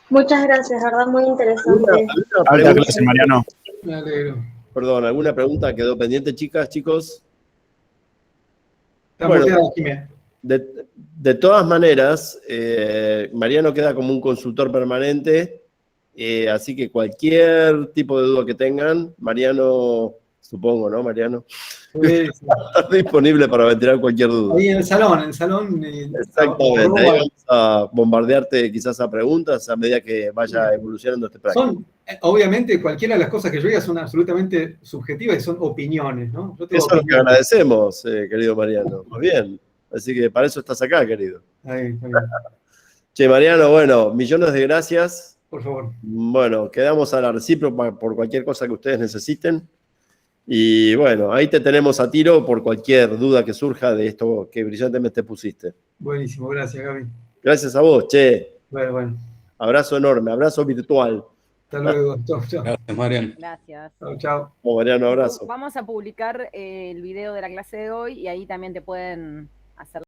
Muchas gracias, verdad, muy interesante. ¿Alguna pregunta? Mariano. Me alegro. Perdón, ¿alguna pregunta quedó pendiente, chicas, chicos? Está Bueno, muteada, Jimé. de todas maneras, Mariano queda como un consultor permanente, así que cualquier tipo de duda que tengan, Mariano, supongo, ¿no, Mariano? Sí. Está disponible para ventilar cualquier duda. Ahí en el salón. Exactamente, ahí vamos a bombardearte quizás a preguntas a medida que vaya evolucionando este práctico. Obviamente, cualquiera de las cosas que yo diga son absolutamente subjetivas y son opiniones, ¿no? Yo tengo Eso es lo que opiniones. agradecemos, querido Mariano. Muy bien. Así que para eso estás acá, querido. Ahí. Che, Mariano, bueno, millones de gracias. Por favor. Bueno, quedamos a la recíproca por cualquier cosa que ustedes necesiten. Y bueno, ahí te tenemos a tiro por cualquier duda que surja de esto que brillantemente pusiste. Buenísimo, gracias, Gaby. Gracias a vos, che. Bueno. Abrazo enorme, abrazo virtual. Hasta luego. Chao. Gracias, Mariano. Gracias. Chao. Mariano, abrazo. Vamos a publicar el video de la clase de hoy y ahí también te pueden hacer